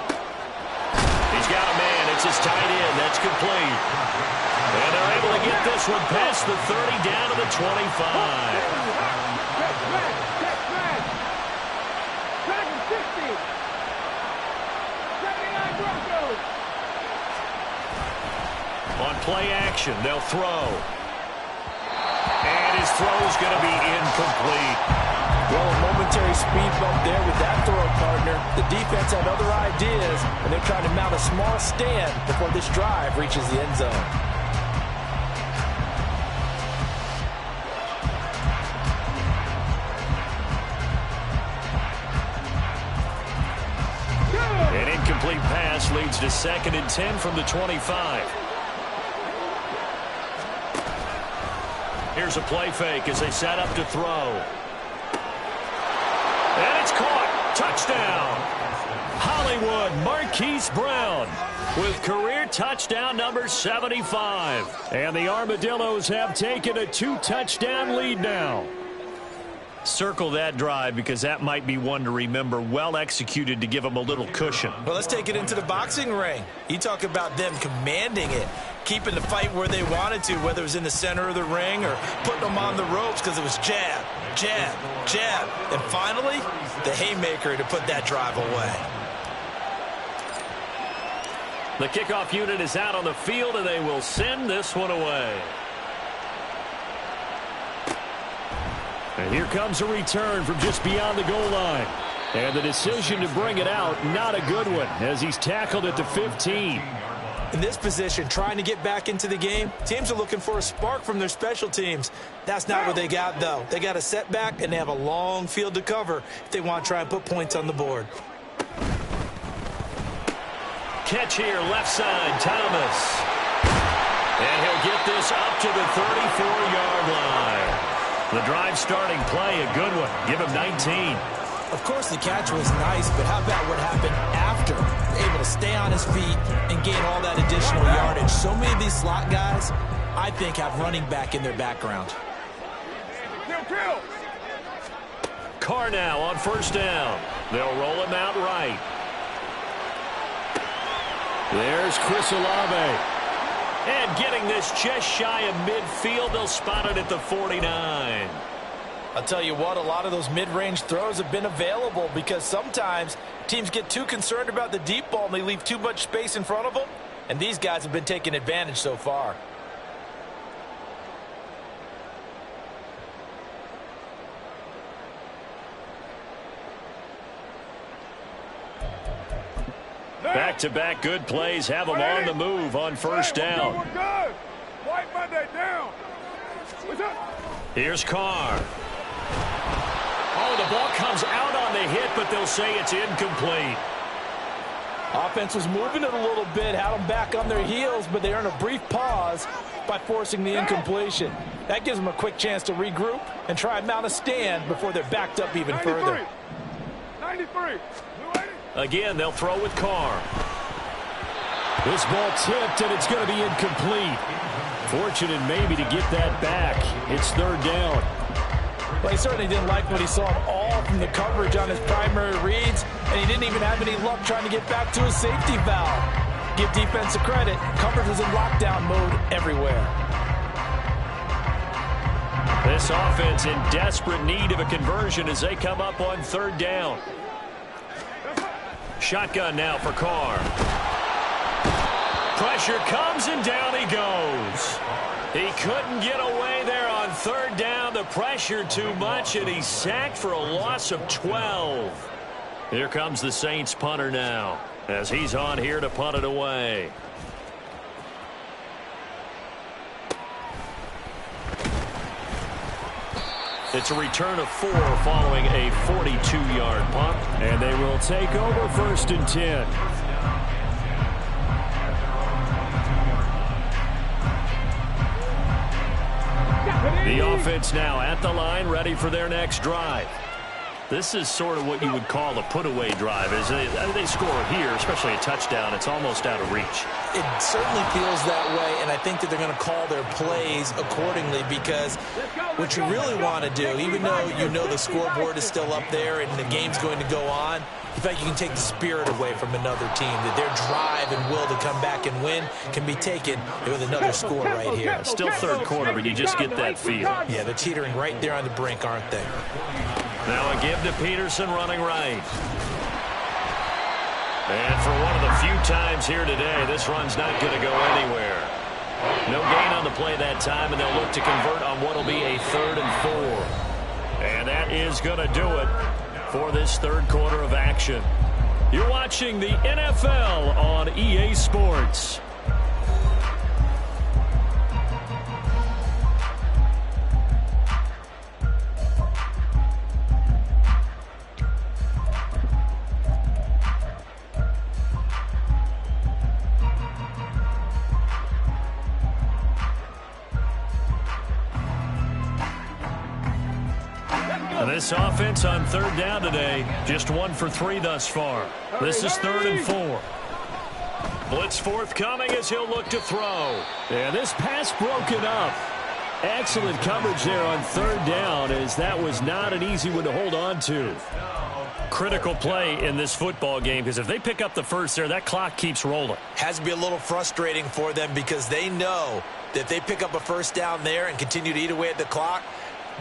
He's got a man. It's his tight end. That's complete. And they're able to get this one past the 30 down to the 25. On play action, they'll throw. And his throw is going to be incomplete. Well, a momentary speed bump there with that throw, partner. The defense had other ideas, and they're trying to mount a small stand before this drive reaches the end zone. An incomplete pass leads to 2nd and 10 from the 25. Here's a play fake as they set up to throw. And it's caught. Touchdown. Hollywood Marquise Brown with career touchdown number 75. And the Armadillos have taken a 2-touchdown lead now. Circle that drive because that might be one to remember. Well executed to give them a little cushion. Well, let's take it into the boxing ring. You talk about them commanding it, keeping the fight where they wanted to, whether it was in the center of the ring or putting them on the ropes because it was jab, jab, jab. And finally, the haymaker to put that drive away. The kickoff unit is out on the field, and they will send this one away. And here comes a return from just beyond the goal line. And the decision to bring it out, not a good one, as he's tackled at the 15. In this position, trying to get back into the game, teams are looking for a spark from their special teams. That's not what they got, though. They got a setback, and they have a long field to cover if they want to try and put points on the board. Catch here, left side, Thomas. And he'll get this up to the 34-yard line. The drive starting play, a good one. Give him 19. Of course, the catch was nice, but how about what happened after? Able to stay on his feet and gain all that additional yardage. So many of these slot guys, I think, have running back in their background. Carr now on first down. They'll roll him out right. There's Chris Olave. And getting this just shy of midfield, they'll spot it at the 49. I'll tell you what, a lot of those mid-range throws have been available because sometimes teams get too concerned about the deep ball and they leave too much space in front of them. And these guys have been taking advantage so far. Back-to-back good plays have them on the move on first down. White Monday down. Here's Carr. Oh, the ball comes out on the hit, but they'll say it's incomplete. Offense was moving it a little bit, had them back on their heels, but they earned a brief pause by forcing the incompletion. That gives them a quick chance to regroup and try and mount a stand before they're backed up even further. 93. Again, they'll throw with Carr. This ball tipped, and it's going to be incomplete. Fortunate maybe to get that back. It's third down. Well, he certainly didn't like what he saw at all from the coverage on his primary reads, and he didn't even have any luck trying to get back to his safety valve. Give defense a credit. Coverage was in lockdown mode everywhere. This offense in desperate need of a conversion as they come up on third down. Shotgun now for Carr. Pressure comes, and down he goes. He couldn't get away there on third down. The pressure too much, and he's sacked for a loss of 12. Here comes the Saints punter now as he's on here to punt it away. It's a return of 4 following a 42-yard punt, and they will take over first and 10. The offense now at the line, ready for their next drive. This is sort of what you would call a put-away drive. As they score here, especially a touchdown, it's almost out of reach. It certainly feels that way, and I think that they're going to call their plays accordingly because what you really want to do, even though you know the scoreboard is still up there and the game's going to go on, in fact, you can take the spirit away from another team, that their drive and will to come back and win can be taken with another score right here. Still third quarter, but you just get that feel. Yeah, they're teetering right there on the brink, aren't they? Now a give to Peterson running right. And for one of the few times here today, this run's not going to go anywhere. No gain on the play that time, and they'll look to convert on what will be a 3rd and 4. And that is going to do it for this third quarter of action. You're watching the NFL on EA Sports. This offense on third down today, just 1 for 3 thus far. This is 3rd and 4. Blitz forthcoming as he'll look to throw. And this pass broken up. Excellent coverage there on third down, as that was not an easy one to hold on to. Critical play in this football game, because if they pick up the first there, that clock keeps rolling. Has to be a little frustrating for them because they know that if they pick up a first down there and continue to eat away at the clock,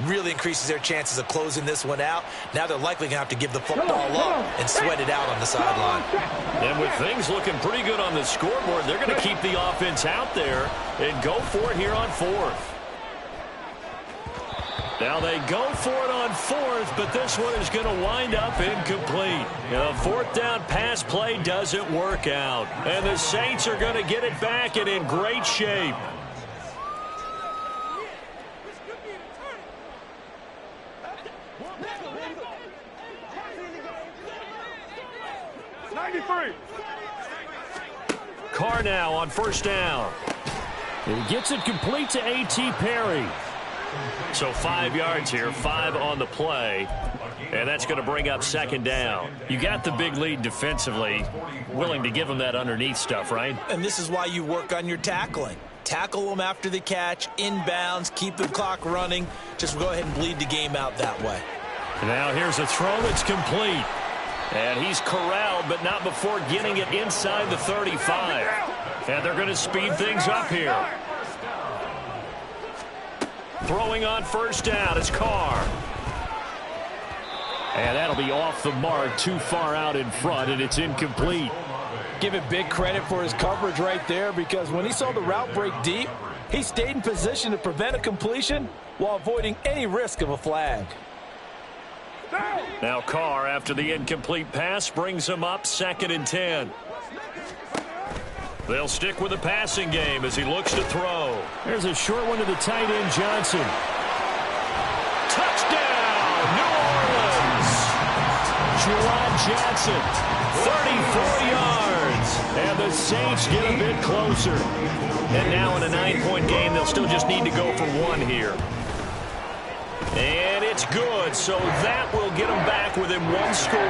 really increases their chances of closing this one out. Now they're likely going to have to give the football up and sweat it out on the sideline. And with things looking pretty good on the scoreboard, they're going to keep the offense out there and go for it here on fourth. Now they go for it on fourth, but this one is going to wind up incomplete. The fourth down pass play doesn't work out. And the Saints are going to get it back and in great shape. Carr now on first down. And he gets it complete to A.T. Perry. So 5 yards here, 5 on the play. And that's going to bring up second down. You got the big lead defensively, willing to give them that underneath stuff, right? And this is why you work on your tackling. Tackle them after the catch, inbounds, keep the clock running. Just go ahead and bleed the game out that way. Now here's a throw that's complete. And he's corralled, but not before getting it inside the 35. And they're going to speed things up here. Throwing on first down is Carr. And that'll be off the mark, too far out in front, and it's incomplete. Give it big credit for his coverage right there, because when he saw the route break deep, he stayed in position to prevent a completion while avoiding any risk of a flag. Now Carr, after the incomplete pass, brings him up 2nd and 10. They'll stick with the passing game as he looks to throw. There's a short one to the tight end, Johnson. Touchdown, New Orleans! Juwan Johnson, 34 yards. and the Saints get a bit closer. And now in a 9-point game, they'll still just need to go for 1 here. And it's good, so that will get them back within 1 score.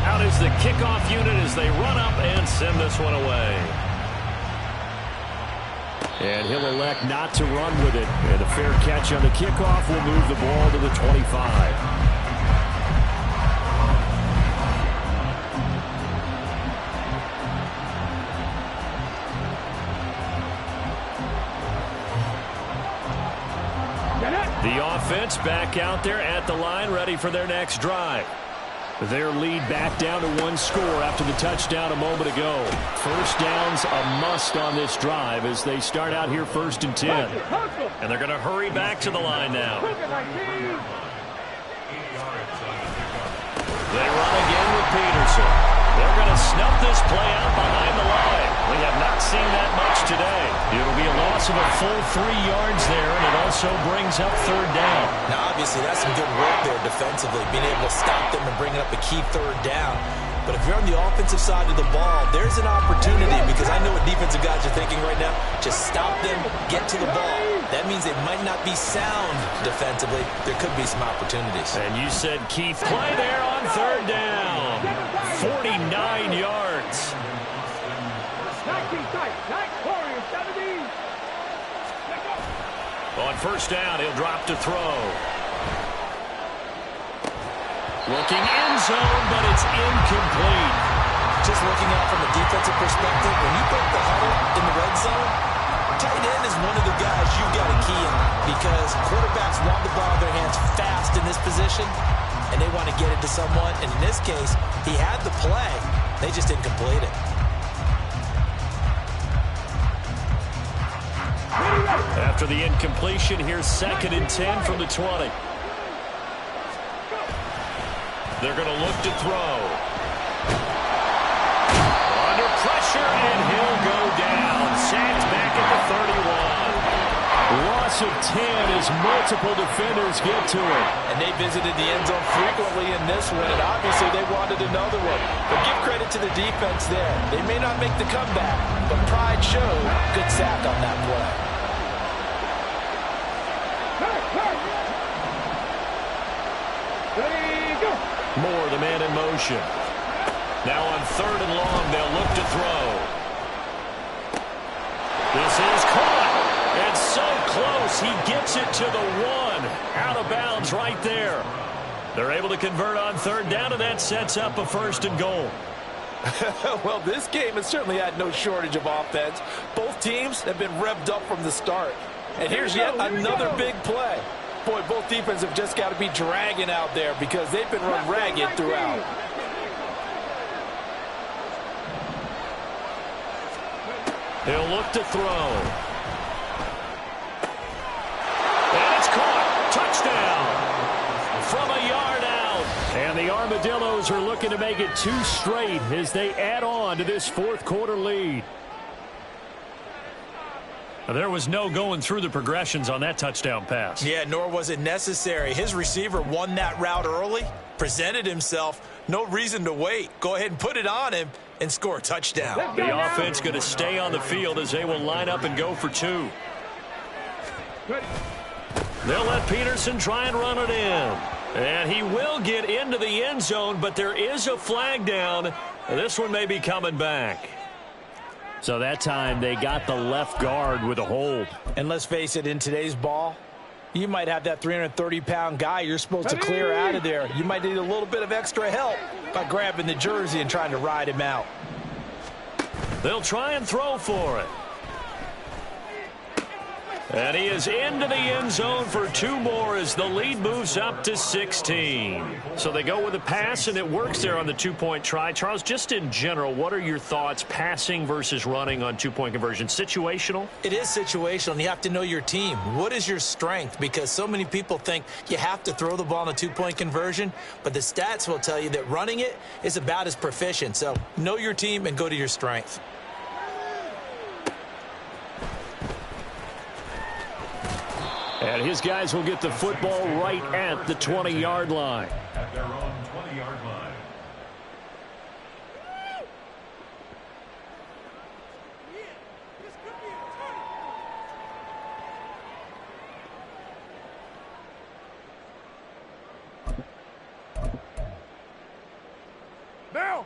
Out is the kickoff unit as they run up and send this one away. And he'll elect not to run with it. And a fair catch on the kickoff will move the ball to the 25. The offense back out there at the line, ready for their next drive. Their lead back down to 1 score after the touchdown a moment ago. First down's a must on this drive as they start out here 1st and 10. And they're going to hurry back to the line now. They run again with Peterson. They're going to snuff this play out behind the line. We have not seen that much today. It'll be a loss of a full 3 yards there, and it also brings up 3rd down. Now, obviously, that's some good work there defensively, being able to stop them and bring up a key 3rd down. But if you're on the offensive side of the ball, there's an opportunity, because I know what defensive guys are thinking right now. Just stop them, get to the ball. That means they might not be sound defensively. There could be some opportunities. And you said Keith play there on 3rd down. 49 yards. On 1st down, he'll drop to throw. Looking end zone, but it's incomplete. Just looking out from a defensive perspective, when you break the huddle in the red zone, tight end is one of the guys you've got to key in, because quarterbacks want the ball in their hands fast in this position, and they want to get it to someone. And in this case, he had the play. They just didn't complete it. After the incompletion, here's 2nd and 10 from the 20. They're going to look to throw. Under pressure, and he'll go down. Sacked back at the 31. Loss of 10 as multiple defenders get to it. And they visited the end zone frequently in this one, and obviously they wanted another one. But give credit to the defense there. They may not make the comeback, but pride showed. Good sack on that play. Moore, the man in motion. Now on 3rd and long, they'll look to throw. This is caught. And so close, he gets it to the 1. Out of bounds right there. They're able to convert on 3rd down, and that sets up a 1st and goal. Well, this game has certainly had no shortage of offense. Both teams have been revved up from the start. And here's yet another big play. Boy, both defenses have just got to be dragging out there because they've been run ragged throughout. He'll look to throw. And it's caught. Touchdown. From a yard out. And the Armadillos are looking to make it 2 straight as they add on to this 4th quarter lead. There was no going through the progressions on that touchdown pass. Yeah, nor was it necessary. His receiver won that route early, presented himself. No reason to wait. Go ahead and put it on him and score a touchdown. The offense going to stay on the field as they will line up and go for 2. They'll let Peterson try and run it in. And he will get into the end zone, but there is a flag down. This one may be coming back. So that time they got the left guard with a hold. And let's face it, in today's ball, you might have that 330-pound guy you're supposed to clear out of there. You might need a little bit of extra help by grabbing the jersey and trying to ride him out. They'll try and throw for it. And he is into the end zone for 2 more as the lead moves up to 16. So they go with a pass, and it works there on the 2-point try. Charles, just in general, what are your thoughts passing versus running on 2-point conversion? Situational? It is situational, and you have to know your team. What is your strength? Because so many people think you have to throw the ball in a 2-point conversion, but the stats will tell you that running it is about as proficient. So know your team and go to your strength. And his guys will get the football right at the 20-yard line. At their own 20-yard line. Now.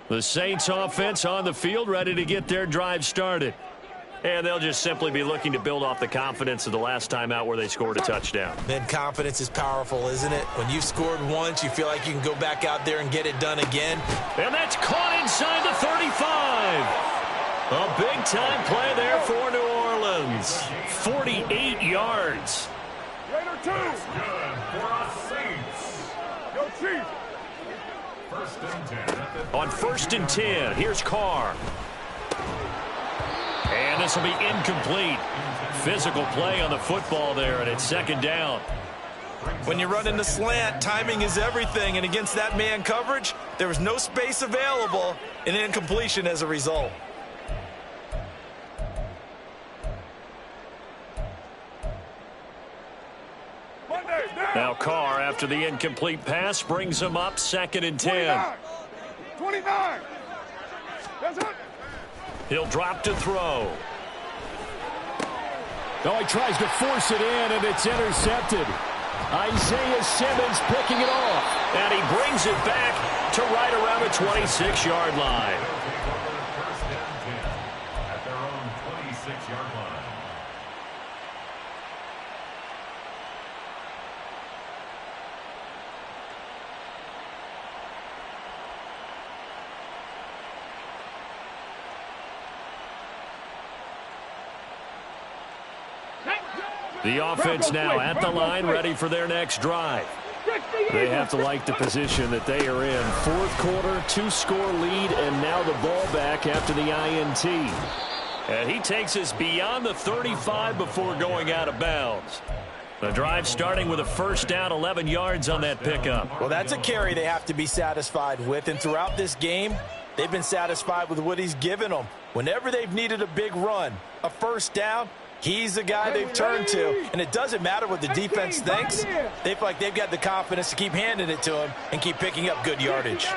The Saints offense on the field, ready to get their drive started. And they'll just simply be looking to build off the confidence of the last time out where they scored a touchdown. Man, confidence is powerful, isn't it? When you've scored once, you feel like you can go back out there and get it done again. And that's caught inside the 35. A big-time play there for New Orleans. 48 yards. Raider 2. Good for us Saints. Go Chiefs. 1st and 10. On 1st and 10, here's Carr. And this will be incomplete. Physical play on the football there, and it's 2nd down. When you run in the slant, timing is everything, and against that man coverage, there was no space available, and incompletion as a result. Now Carr, after the incomplete pass, brings him up 2nd and 10. 29. That's it. He'll drop to throw. Oh, he tries to force it in, and it's intercepted. Isaiah Simmons picking it off. And he brings it back to right around the 26-yard line. First and 10 at their own 26-yard line. The offense now at the line, ready for their next drive. They have to like the position that they are in. 4th quarter, 2-score lead, and now the ball back after the INT. And he takes us beyond the 35 before going out of bounds. The drive starting with a 1st down, 11 yards on that pickup. Well, that's a carry they have to be satisfied with, and throughout this game, they've been satisfied with what he's given them. Whenever they've needed a big run, a 1st down, he's the guy they've turned to, and it doesn't matter what the defense thinks. They feel like they've got the confidence to keep handing it to him and keep picking up good yardage.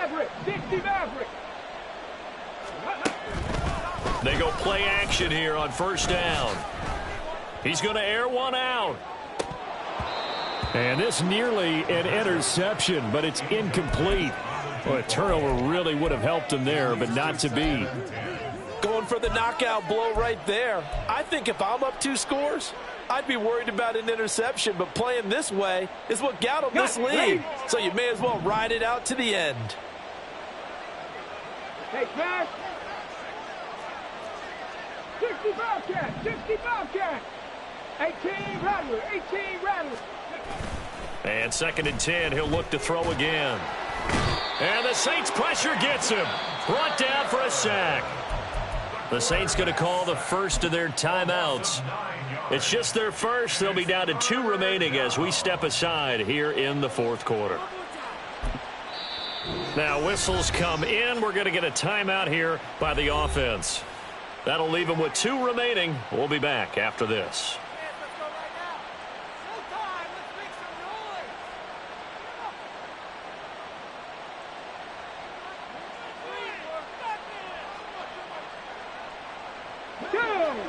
They go play action here on 1st down. He's going to air one out. And this nearly an interception, but it's incomplete. Well, a turnover really would have helped him there, but not to be. Going for the knockout blow right there. I think if I'm up 2 scores, I'd be worried about an interception, but playing this way is what got him this lead. So you may as well ride it out to the end. Hey, back. 60 Bobcat, 60 Bobcat. 18 Rattler, 18 Rattler. And 2nd and 10, he'll look to throw again. And the Saints pressure gets him. Brought down for a sack. The Saints going to call the first of their timeouts. It's just their first. They'll be down to 2 remaining as we step aside here in the 4th quarter. Now whistles come in. We're going to get a timeout here by the offense. That'll leave them with 2 remaining. We'll be back after this.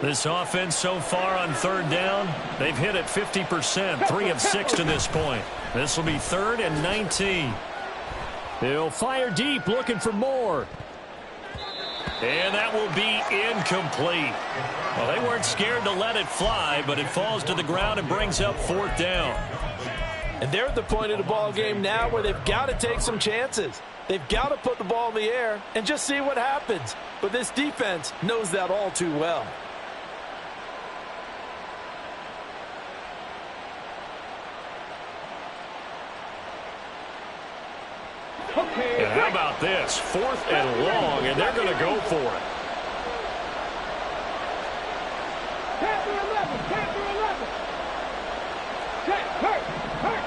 This offense so far on 3rd down, they've hit it 50%, 3 of 6 to this point. This will be 3rd and 19. He'll fire deep, looking for more. And that will be incomplete. Well, they weren't scared to let it fly, but it falls to the ground and brings up 4th down. And they're at the point of the ball game now where they've got to take some chances. They've got to put the ball in the air and just see what happens. But this defense knows that all too well. And how about this? 4th and long, and they're going to go for it. Panther 11, Panther 11. Hurt.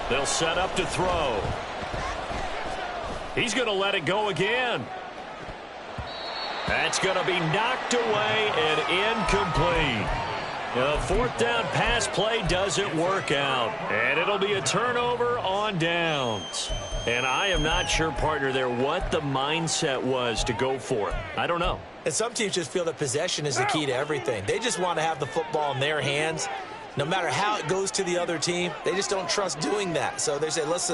They'll set up to throw. He's going to let it go again. That's going to be knocked away and incomplete. The 4th down pass play doesn't work out. And it'll be a turnover on downs. And I am not sure, partner, there what the mindset was to go for it. I don't know. And some teams just feel that possession is the key to everything. They just want to have the football in their hands. No matter how it goes to the other team, they just don't trust doing that. So they say, let's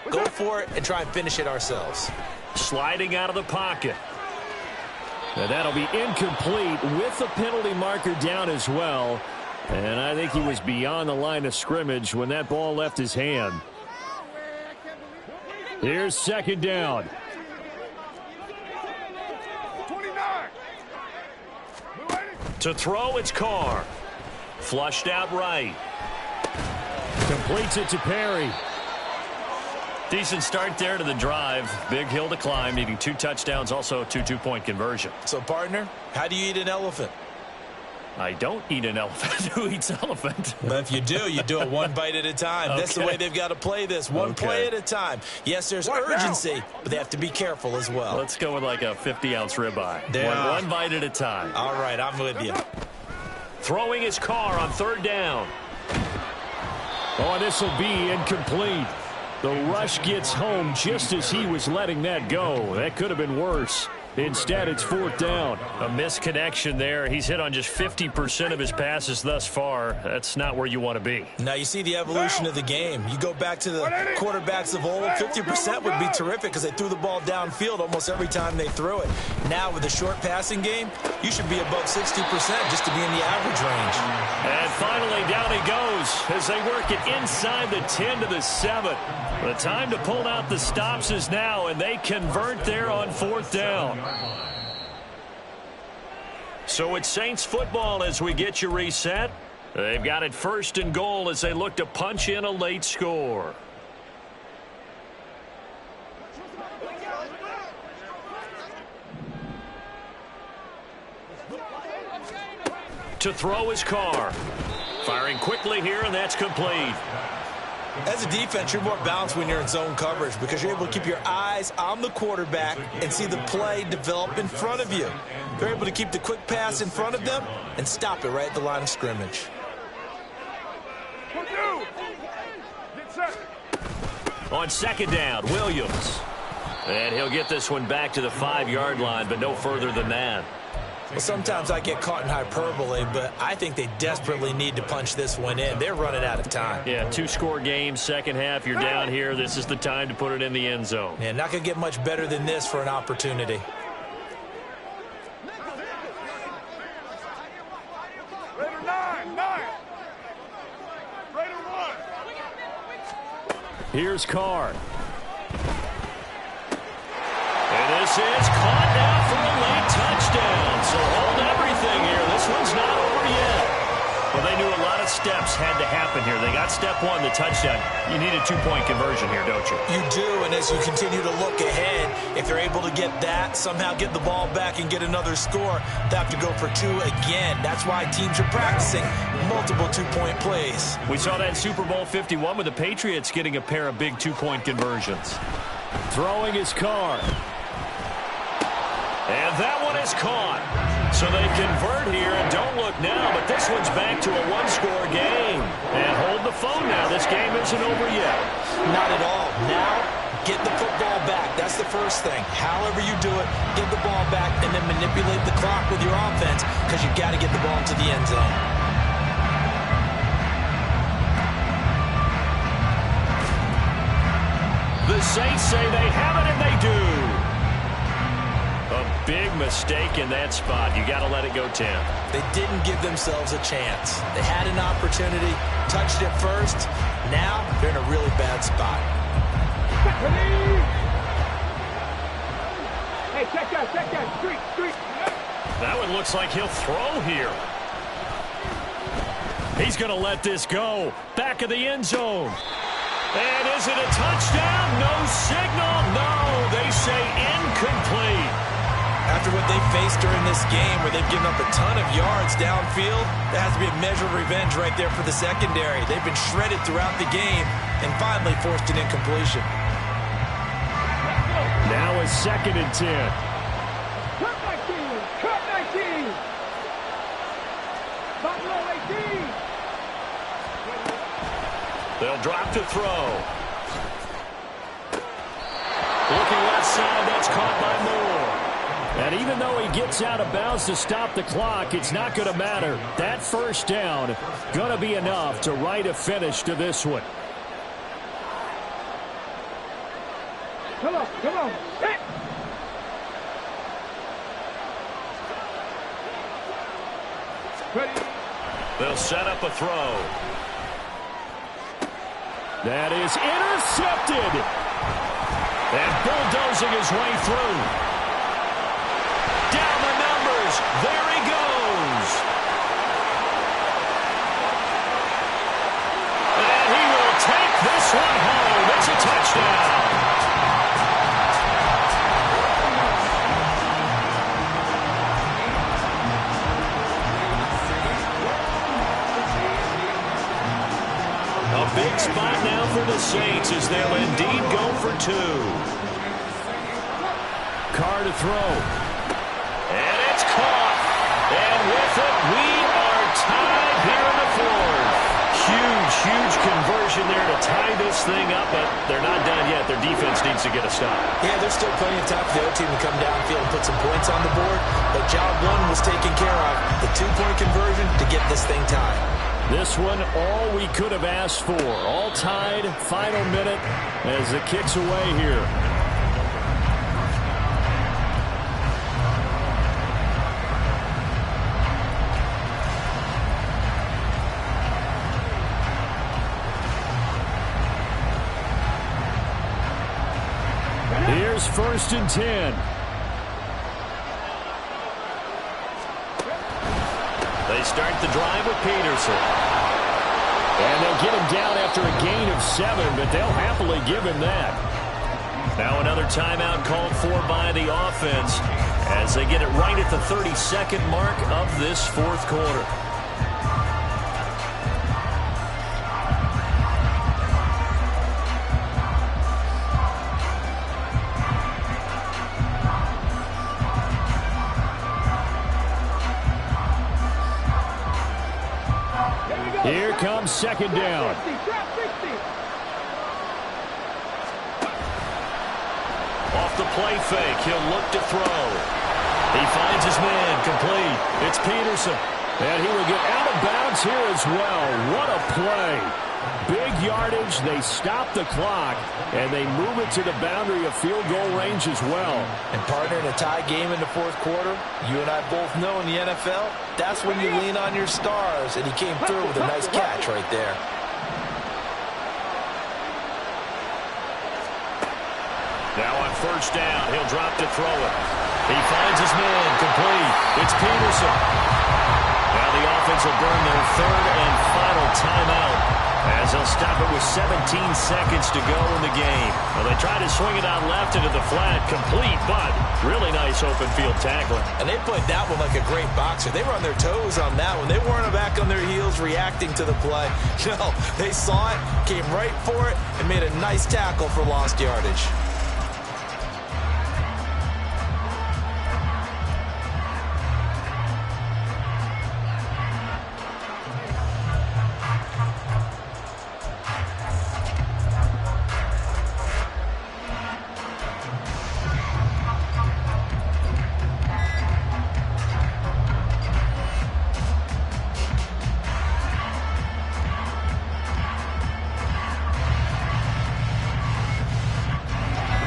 go for it and try and finish it ourselves. Sliding out of the pocket. And that'll be incomplete with the penalty marker down as well. And I think he was beyond the line of scrimmage when that ball left his hand. Here's 2nd down. 29. To throw, it's Carr. Flushed out right. Completes it to Perry. Decent start there to the drive. Big hill to climb, needing 2 touchdowns, also a 2-2-point conversion. So, partner, how do you eat an elephant? I don't eat an elephant. Who eats elephant? But if you do it 1 bite at a time. Okay. That's the way they've got to play this. One play at a time. Yes, there's urgency, but they have to be careful as well. Let's go with like a 50-ounce ribeye. One bite at a time. All right, I'm with you. Throwing his Carr on 3rd down. Oh, this will be incomplete. The rush gets home just as he was letting that go. That could have been worse. Instead, it's 4th down. A misconnection there. He's hit on just 50% of his passes thus far. That's not where you want to be. Now, you see the evolution of the game. You go back to the quarterbacks of old, 50% would be terrific because they threw the ball downfield almost every time they threw it. Now, with the short passing game, you should be above 60% just to be in the average range. And finally, down he goes as they work it inside the 10 to the 7. The time to pull out the stops is now, and they convert there on 4th down. So it's Saints football as we get you reset. They've got it 1st and goal as they look to punch in a late score. To throw his Carr. Firing quickly here, and that's complete. As a defense, you're more balanced when you're in zone coverage because you're able to keep your eyes on the quarterback and see the play develop in front of you. You're able to keep the quick pass in front of them and stop it right at the line of scrimmage. On 2nd down, Williams. And he'll get this one back to the 5-yard line, but no further than that. Well, sometimes I get caught in hyperbole, but I think they desperately need to punch this one in. They're running out of time. Yeah, 2-score game, second half. You're down here. This is the time to put it in the end zone. Yeah, not going to get much better than this for an opportunity. Raider 9. Raider 1. Here's Carr. And this is caught now for a late touchdown. So hold everything here. This one's not over yet. Well, they knew a lot of steps had to happen here. They got step one, the touchdown. You need a 2-point conversion here, don't you? You do, and as you continue to look ahead, if they're able to get that, somehow get the ball back and get another score, they have to go for 2 again. That's why teams are practicing multiple 2-point plays. We saw that in Super Bowl 51 with the Patriots getting a pair of big 2-point conversions. Throwing his Carr. And that one is caught. So they convert here, and don't look now, but this one's back to a 1-score game. And hold the phone now. This game isn't over yet. Not at all. Now, get the football back. That's the first thing. However you do it, get the ball back and then manipulate the clock with your offense because you've got to get the ball into the end zone. The Saints say they have it, and they do. A big mistake in that spot. You got to let it go 10. They didn't give themselves a chance. They had an opportunity, touched it first. Now they're in a really bad spot. Hey, check that. Street. That one looks like he'll throw here. He's going to let this go. Back of the end zone. And is it a touchdown? No signal. No, they say incomplete. After what they faced during this game where they've given up a ton of yards downfield, there has to be a measure of revenge right there for the secondary. They've been shredded throughout the game and finally forced an incompletion. Now a 2nd and 10. Cut 19. Buffalo 18. They'll drop to throw. Looking left side, that's caught by Moore. And even though he gets out of bounds to stop the clock, it's not going to matter. That first down going to be enough to write a finish to this one. Come on. Hit. Ready. They'll set up a throw. That is intercepted. And bulldozing his way through. Down the numbers. There he goes. And he will take this one home. It's a touchdown. A big spot now for the Saints as they'll indeed go for 2. Carr to throw. And it's caught. And with it, we are tied here in the 4th. Huge conversion there to tie this thing up, but they're not done yet. Their defense needs to get a stop. Yeah, there's still plenty of time for the other team to come downfield and put some points on the board, but job 1 was taken care of. The 2-point conversion to get this thing tied. This one, all we could have asked for. All tied, final minute as it kicks away here. Here's 1st and 10. They start the drive with Peterson. And they'll get him down after a gain of 7, but they'll happily give him that. Now another timeout called for by the offense as they get it right at the 32nd mark of this 4th quarter. Here comes 2nd down. 60. Off the play fake, he'll look to throw. He finds his man, complete. It's Peterson. And he will get out of bounds here as well. What a play. Big yardage. They stop the clock, and they move it to the boundary of field goal range as well. And partner, in a tie game in the fourth quarter, you and I both know in the NFL, that's when you lean on your stars, and he came through with a nice catch right there. Now on first down, he'll drop to throw it. He finds his man, complete. It's Peterson. Now the offense will burn their third and final timeout as they'll stop it with 17 seconds to go in the game. Well, they try to swing it out left into the flat, complete, but really nice open field tackling. And they played that one like a great boxer. They were on their toes on that one. They weren't back on their heels reacting to the play. No, they saw it, came right for it, and made a nice tackle for lost yardage.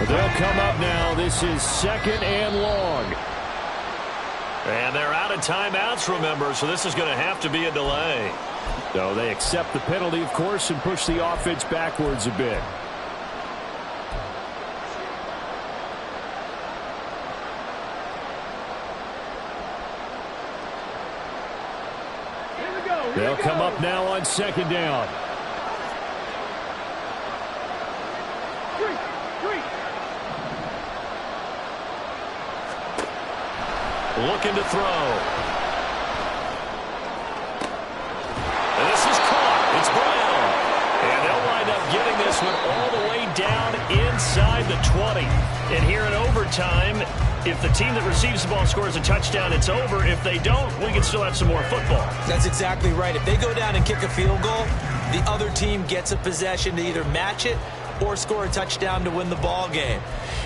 They'll come up now. This is second and long. And they're out of timeouts, remember, so this is going to have to be a delay. So they accept the penalty, of course, and push the offense backwards a bit. They'll come up now on second down. Looking to throw. And this is caught. It's Brown. And they'll wind up getting this one all the way down inside the 20. And here in overtime, if the team that receives the ball scores a touchdown, it's over. If they don't, we can still have some more football. That's exactly right. If they go down and kick a field goal, the other team gets a possession to either match it or score a touchdown to win the ball game.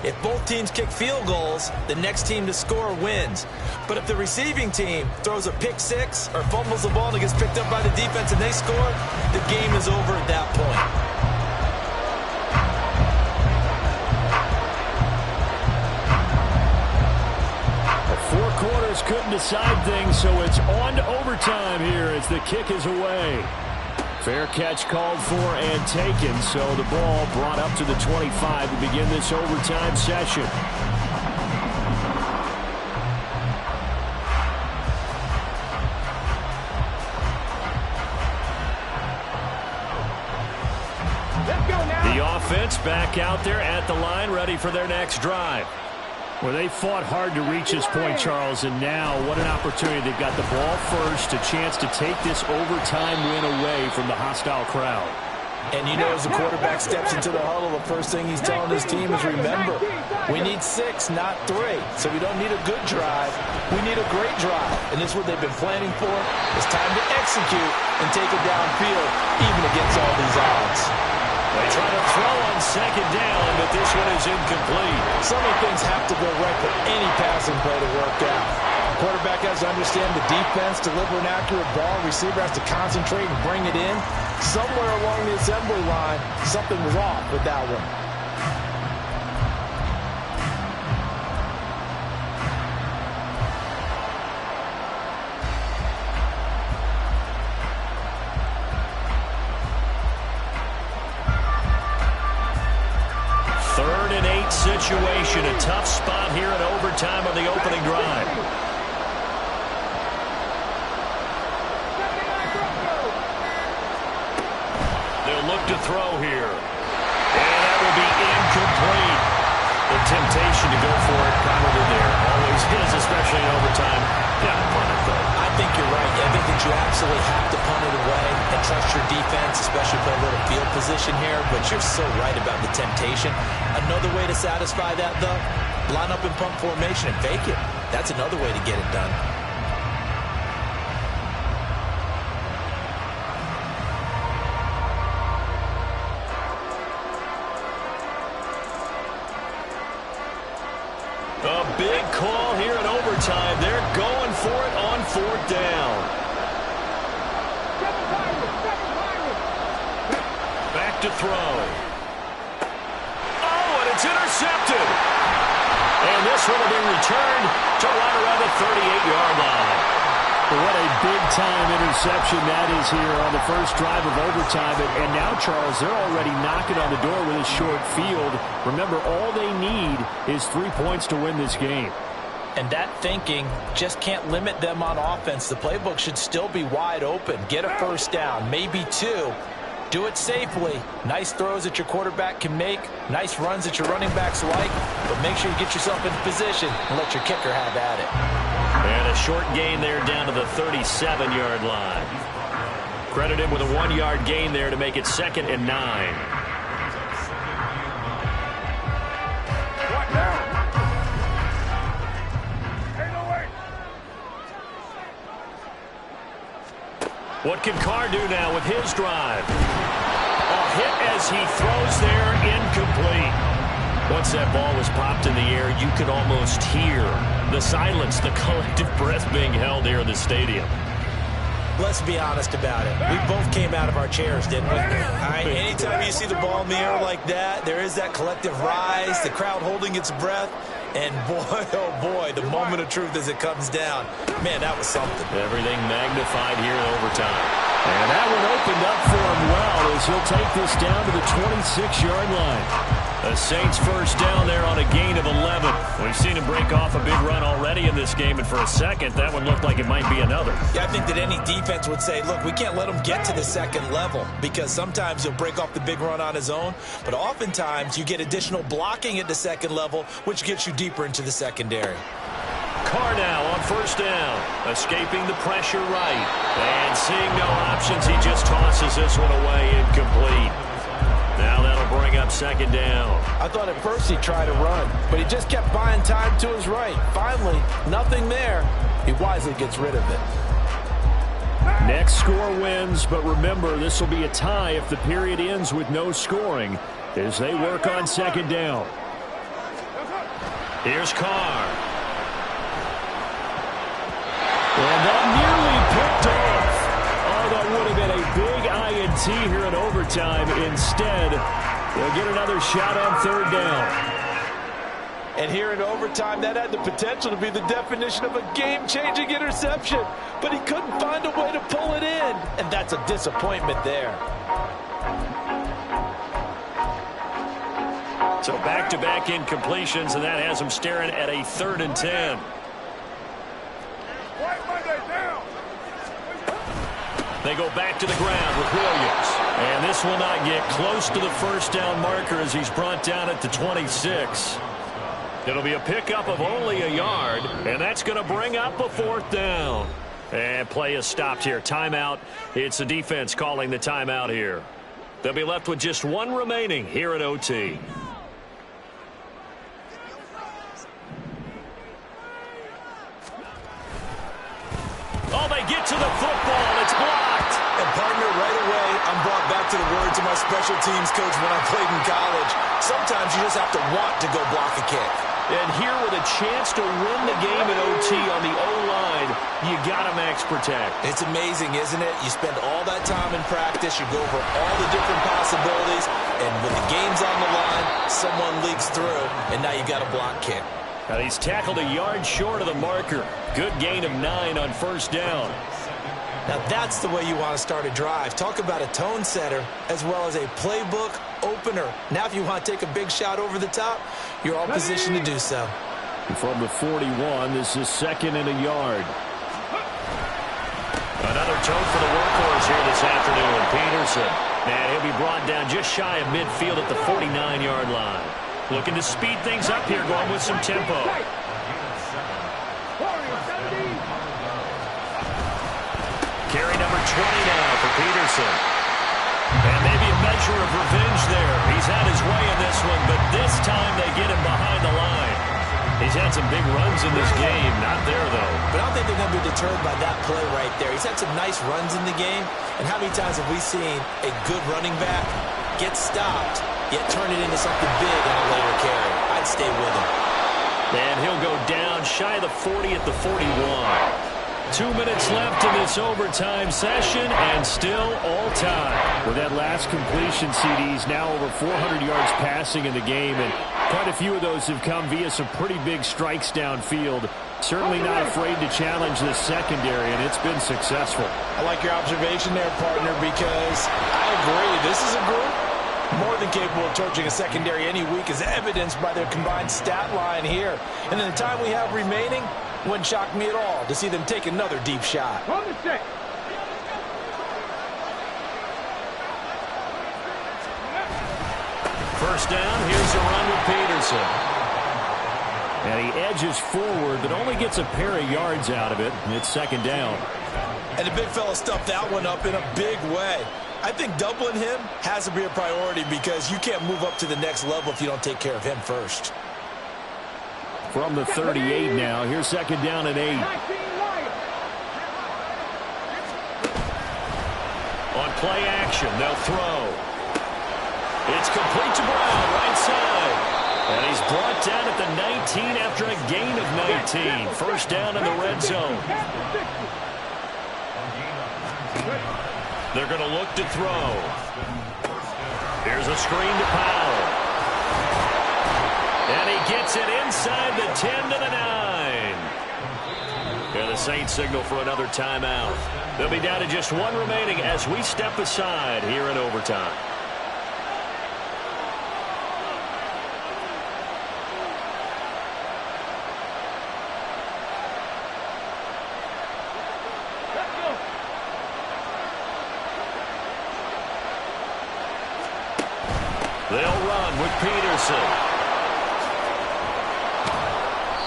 If both teams kick field goals, the next team to score wins. But if the receiving team throws a pick six or fumbles the ball and it gets picked up by the defense and they score, the game is over at that point. Four quarters couldn't decide things, so it's on to overtime here as the kick is away. Fair catch called for and taken, so the ball brought up to the 25 to begin this overtime session. Let's go now. The offense back out there at the line, ready for their next drive. Well, they fought hard to reach this point, Charles, and now what an opportunity. They've got the ball first, a chance to take this overtime win away from the hostile crowd. And you know, as the quarterback steps into the huddle, the first thing he's telling his team is, remember, we need 6, not 3. So we don't need a good drive. We need a great drive. And this is what they've been planning for. It's time to execute and take it downfield, even against all these odds. They try to throw on second down, but this one is incomplete. So many things have to go right for any passing play to work out. Quarterback has to understand the defense, deliver an accurate ball. Receiver has to concentrate and bring it in. Somewhere along the assembly line, something was off with that one. Third and 8 situation. A tough spot here in overtime on the opening drive. They'll look to throw here. And that will be incomplete. The temptation to go for it probably there. Always is, especially in overtime. Yeah, punt it though. I think you're right. I think that you absolutely have to punt it away and trust your defense, especially for a little field position here. But you're so right about the temptation. Another way to satisfy that, though, line up in punt formation and fake it. That's another way to get it done. A big call here in overtime. overtime. They're going for it on 4th down. Back to throw. Oh, and it's intercepted. And this one will be returned to right around the 38-yard line. What a big-time interception that is here on the first drive of overtime. And now, Charles, they're already knocking on the door with a short field. Remember, all they need is 3 points to win this game. And that thinking just can't limit them on offense. The playbook should still be wide open. Get a first down, maybe 2. Do it safely. Nice throws that your quarterback can make. Nice runs that your running backs like. But make sure you get yourself in position and let your kicker have at it. And a short gain there down to the 37-yard line. Credit him with a 1-yard gain there to make it 2nd and 9. What can Carr do now with his drive? A hit as he throws there, incomplete. Once that ball was popped in the air, you could almost hear the silence, the collective breath being held here in the stadium. Let's be honest about it. We both came out of our chairs, didn't we? All right, anytime you see the ball in the air like that, there is that collective rise, the crowd holding its breath. And boy, oh boy, the moment of truth as it comes down. Man, that was something. Everything magnified here in overtime. And that one opened up for him well as he'll take this down to the 26-yard line. The Saints first down there on a gain of 11. We've seen him break off a big run already in this game, and for a second, that one looked like it might be another. Yeah, I think that any defense would say, look, we can't let him get to the second level because sometimes he'll break off the big run on his own, but oftentimes you get additional blocking at the second level, which gets you deeper into the secondary. Carr now on first down, escaping the pressure right, and seeing no options, he just tosses this one away, incomplete. Now that'll bring up 2nd down. I thought at first he'd try to run, but he just kept buying time to his right. Finally, nothing there. He wisely gets rid of it. Next score wins, but remember, this will be a tie if the period ends with no scoring as they work on 2nd down. Here's Carr. And that nearly picked off. Oh, that would have been a big INT here in overtime. Instead, they'll get another shot on 3rd down. And here in overtime, that had the potential to be the definition of a game-changing interception. But he couldn't find a way to pull it in. And that's a disappointment there. So back-to-back incompletions, and that has him staring at a 3rd and 10. They go back to the ground with Williams. And this will not get close to the first down marker as he's brought down at the 26. It'll be a pickup of only a yard, and that's going to bring up a 4th down. And play is stopped here. Timeout. It's the defense calling the timeout here. They'll be left with just one remaining here at OT. Oh, they get to the football. It's blocked. And partner, right away, I'm brought back to the words of my special teams coach when I played in college. Sometimes you just have to want to go block a kick. And here with a chance to win the game at OT on the O-line, you got to max protect. It's amazing, isn't it? You spend all that time in practice, you go over all the different possibilities, and when the game's on the line, someone leaks through, and now you got a block kick. Now he's tackled a yard short of the marker. Good gain of 9 on first down. Now that's the way you want to start a drive. Talk about a tone setter as well as a playbook opener. Now if you want to take a big shot over the top, you're all positioned to do so. From the 41, this is 2nd and a yard. Another tone for the workhorse here this afternoon, Peterson. And he'll be brought down just shy of midfield at the 49-yard line. Looking to speed things up here, going with some tempo. Carry number 20 now for Peterson. And maybe a measure of revenge there. He's had his way in this one, but this time they get him behind the line. He's had some big runs in this game. Not there, though. But I don't think they're going to be deterred by that play right there. He's had some nice runs in the game. And how many times have we seen a good running back get stopped, yet turn it into something big on a later carry? I'd stay with him. And he'll go down shy of the 40 at the 41. 2 minutes left in this overtime session, and still all time. With that last completion, CD's now over 400 yards passing in the game, and quite a few of those have come via some pretty big strikes downfield. Certainly not afraid to challenge the secondary, and it's been successful. I like your observation there, partner, because I agree. This is a group more than capable of torching a secondary any week, as evidenced by their combined stat line here. And in the time we have remaining, wouldn't shock me at all to see them take another deep shot. On the check. First down, here's a run with Peterson. And he edges forward, but only gets a pair of yards out of it. And it's second down. And the big fella stuffed that one up in a big way. I think doubling him has to be a priority because you can't move up to the next level if you don't take care of him first. From the 38 now, here's second down and 8. On play action, they'll throw. It's complete to Brown, right side. And he's brought down at the 19 after a gain of 19. First down in the red zone. They're going to look to throw. Here's a screen to Powell. And he gets it inside the 10 to the 9. And the Saints signal for another timeout. They'll be down to just one remaining as we step aside here in overtime. They'll run with Peterson.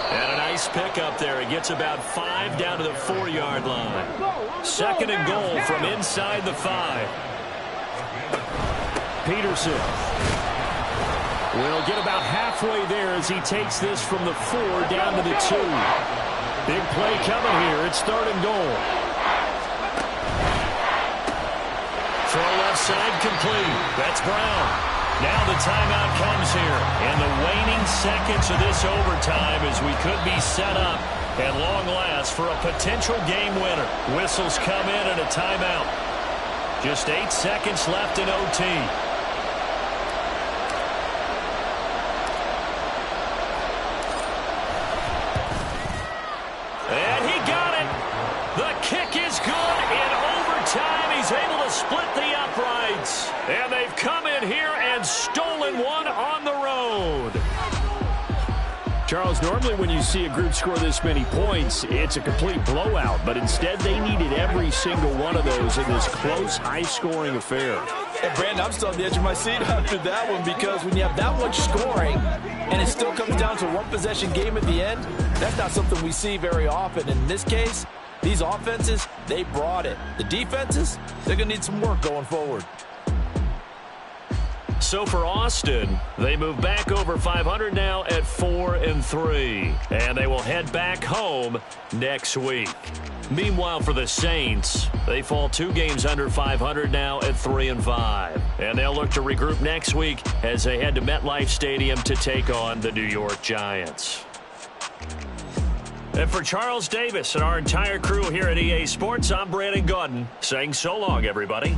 And a nice pickup there. He gets about 5 down to the 4-yard line. Second and goal from inside the 5. Peterson will get about halfway there as he takes this from the 4 down to the 2. Big play coming here. It's third and goal. Throw left side complete. That's Brown. Now the timeout comes here. And the waning seconds of this overtime as we could be set up at long last for a potential game winner. Whistles come in and a timeout. Just 8 seconds left in OT. And he got it. The kick is good in overtime. He's able to split the uprights. And they've come in here and stolen one on the road. Charles, normally when you see a group score this many points, it's a complete blowout. But instead, they needed every single one of those in this close, high-scoring affair. And Brandon, I'm still on the edge of my seat after that one because when you have that much scoring and it still comes down to one possession game at the end, that's not something we see very often. In this case, these offenses, they brought it. The defenses, they're going to need some work going forward. So for Austin, they move back over 500 now at 4-3. And they will head back home next week. Meanwhile, for the Saints, they fall 2 games under 500 now at 3-5. And they'll look to regroup next week as they head to MetLife Stadium to take on the New York Giants. And for Charles Davis and our entire crew here at EA Sports, I'm Brandon Gaudin saying so long, everybody.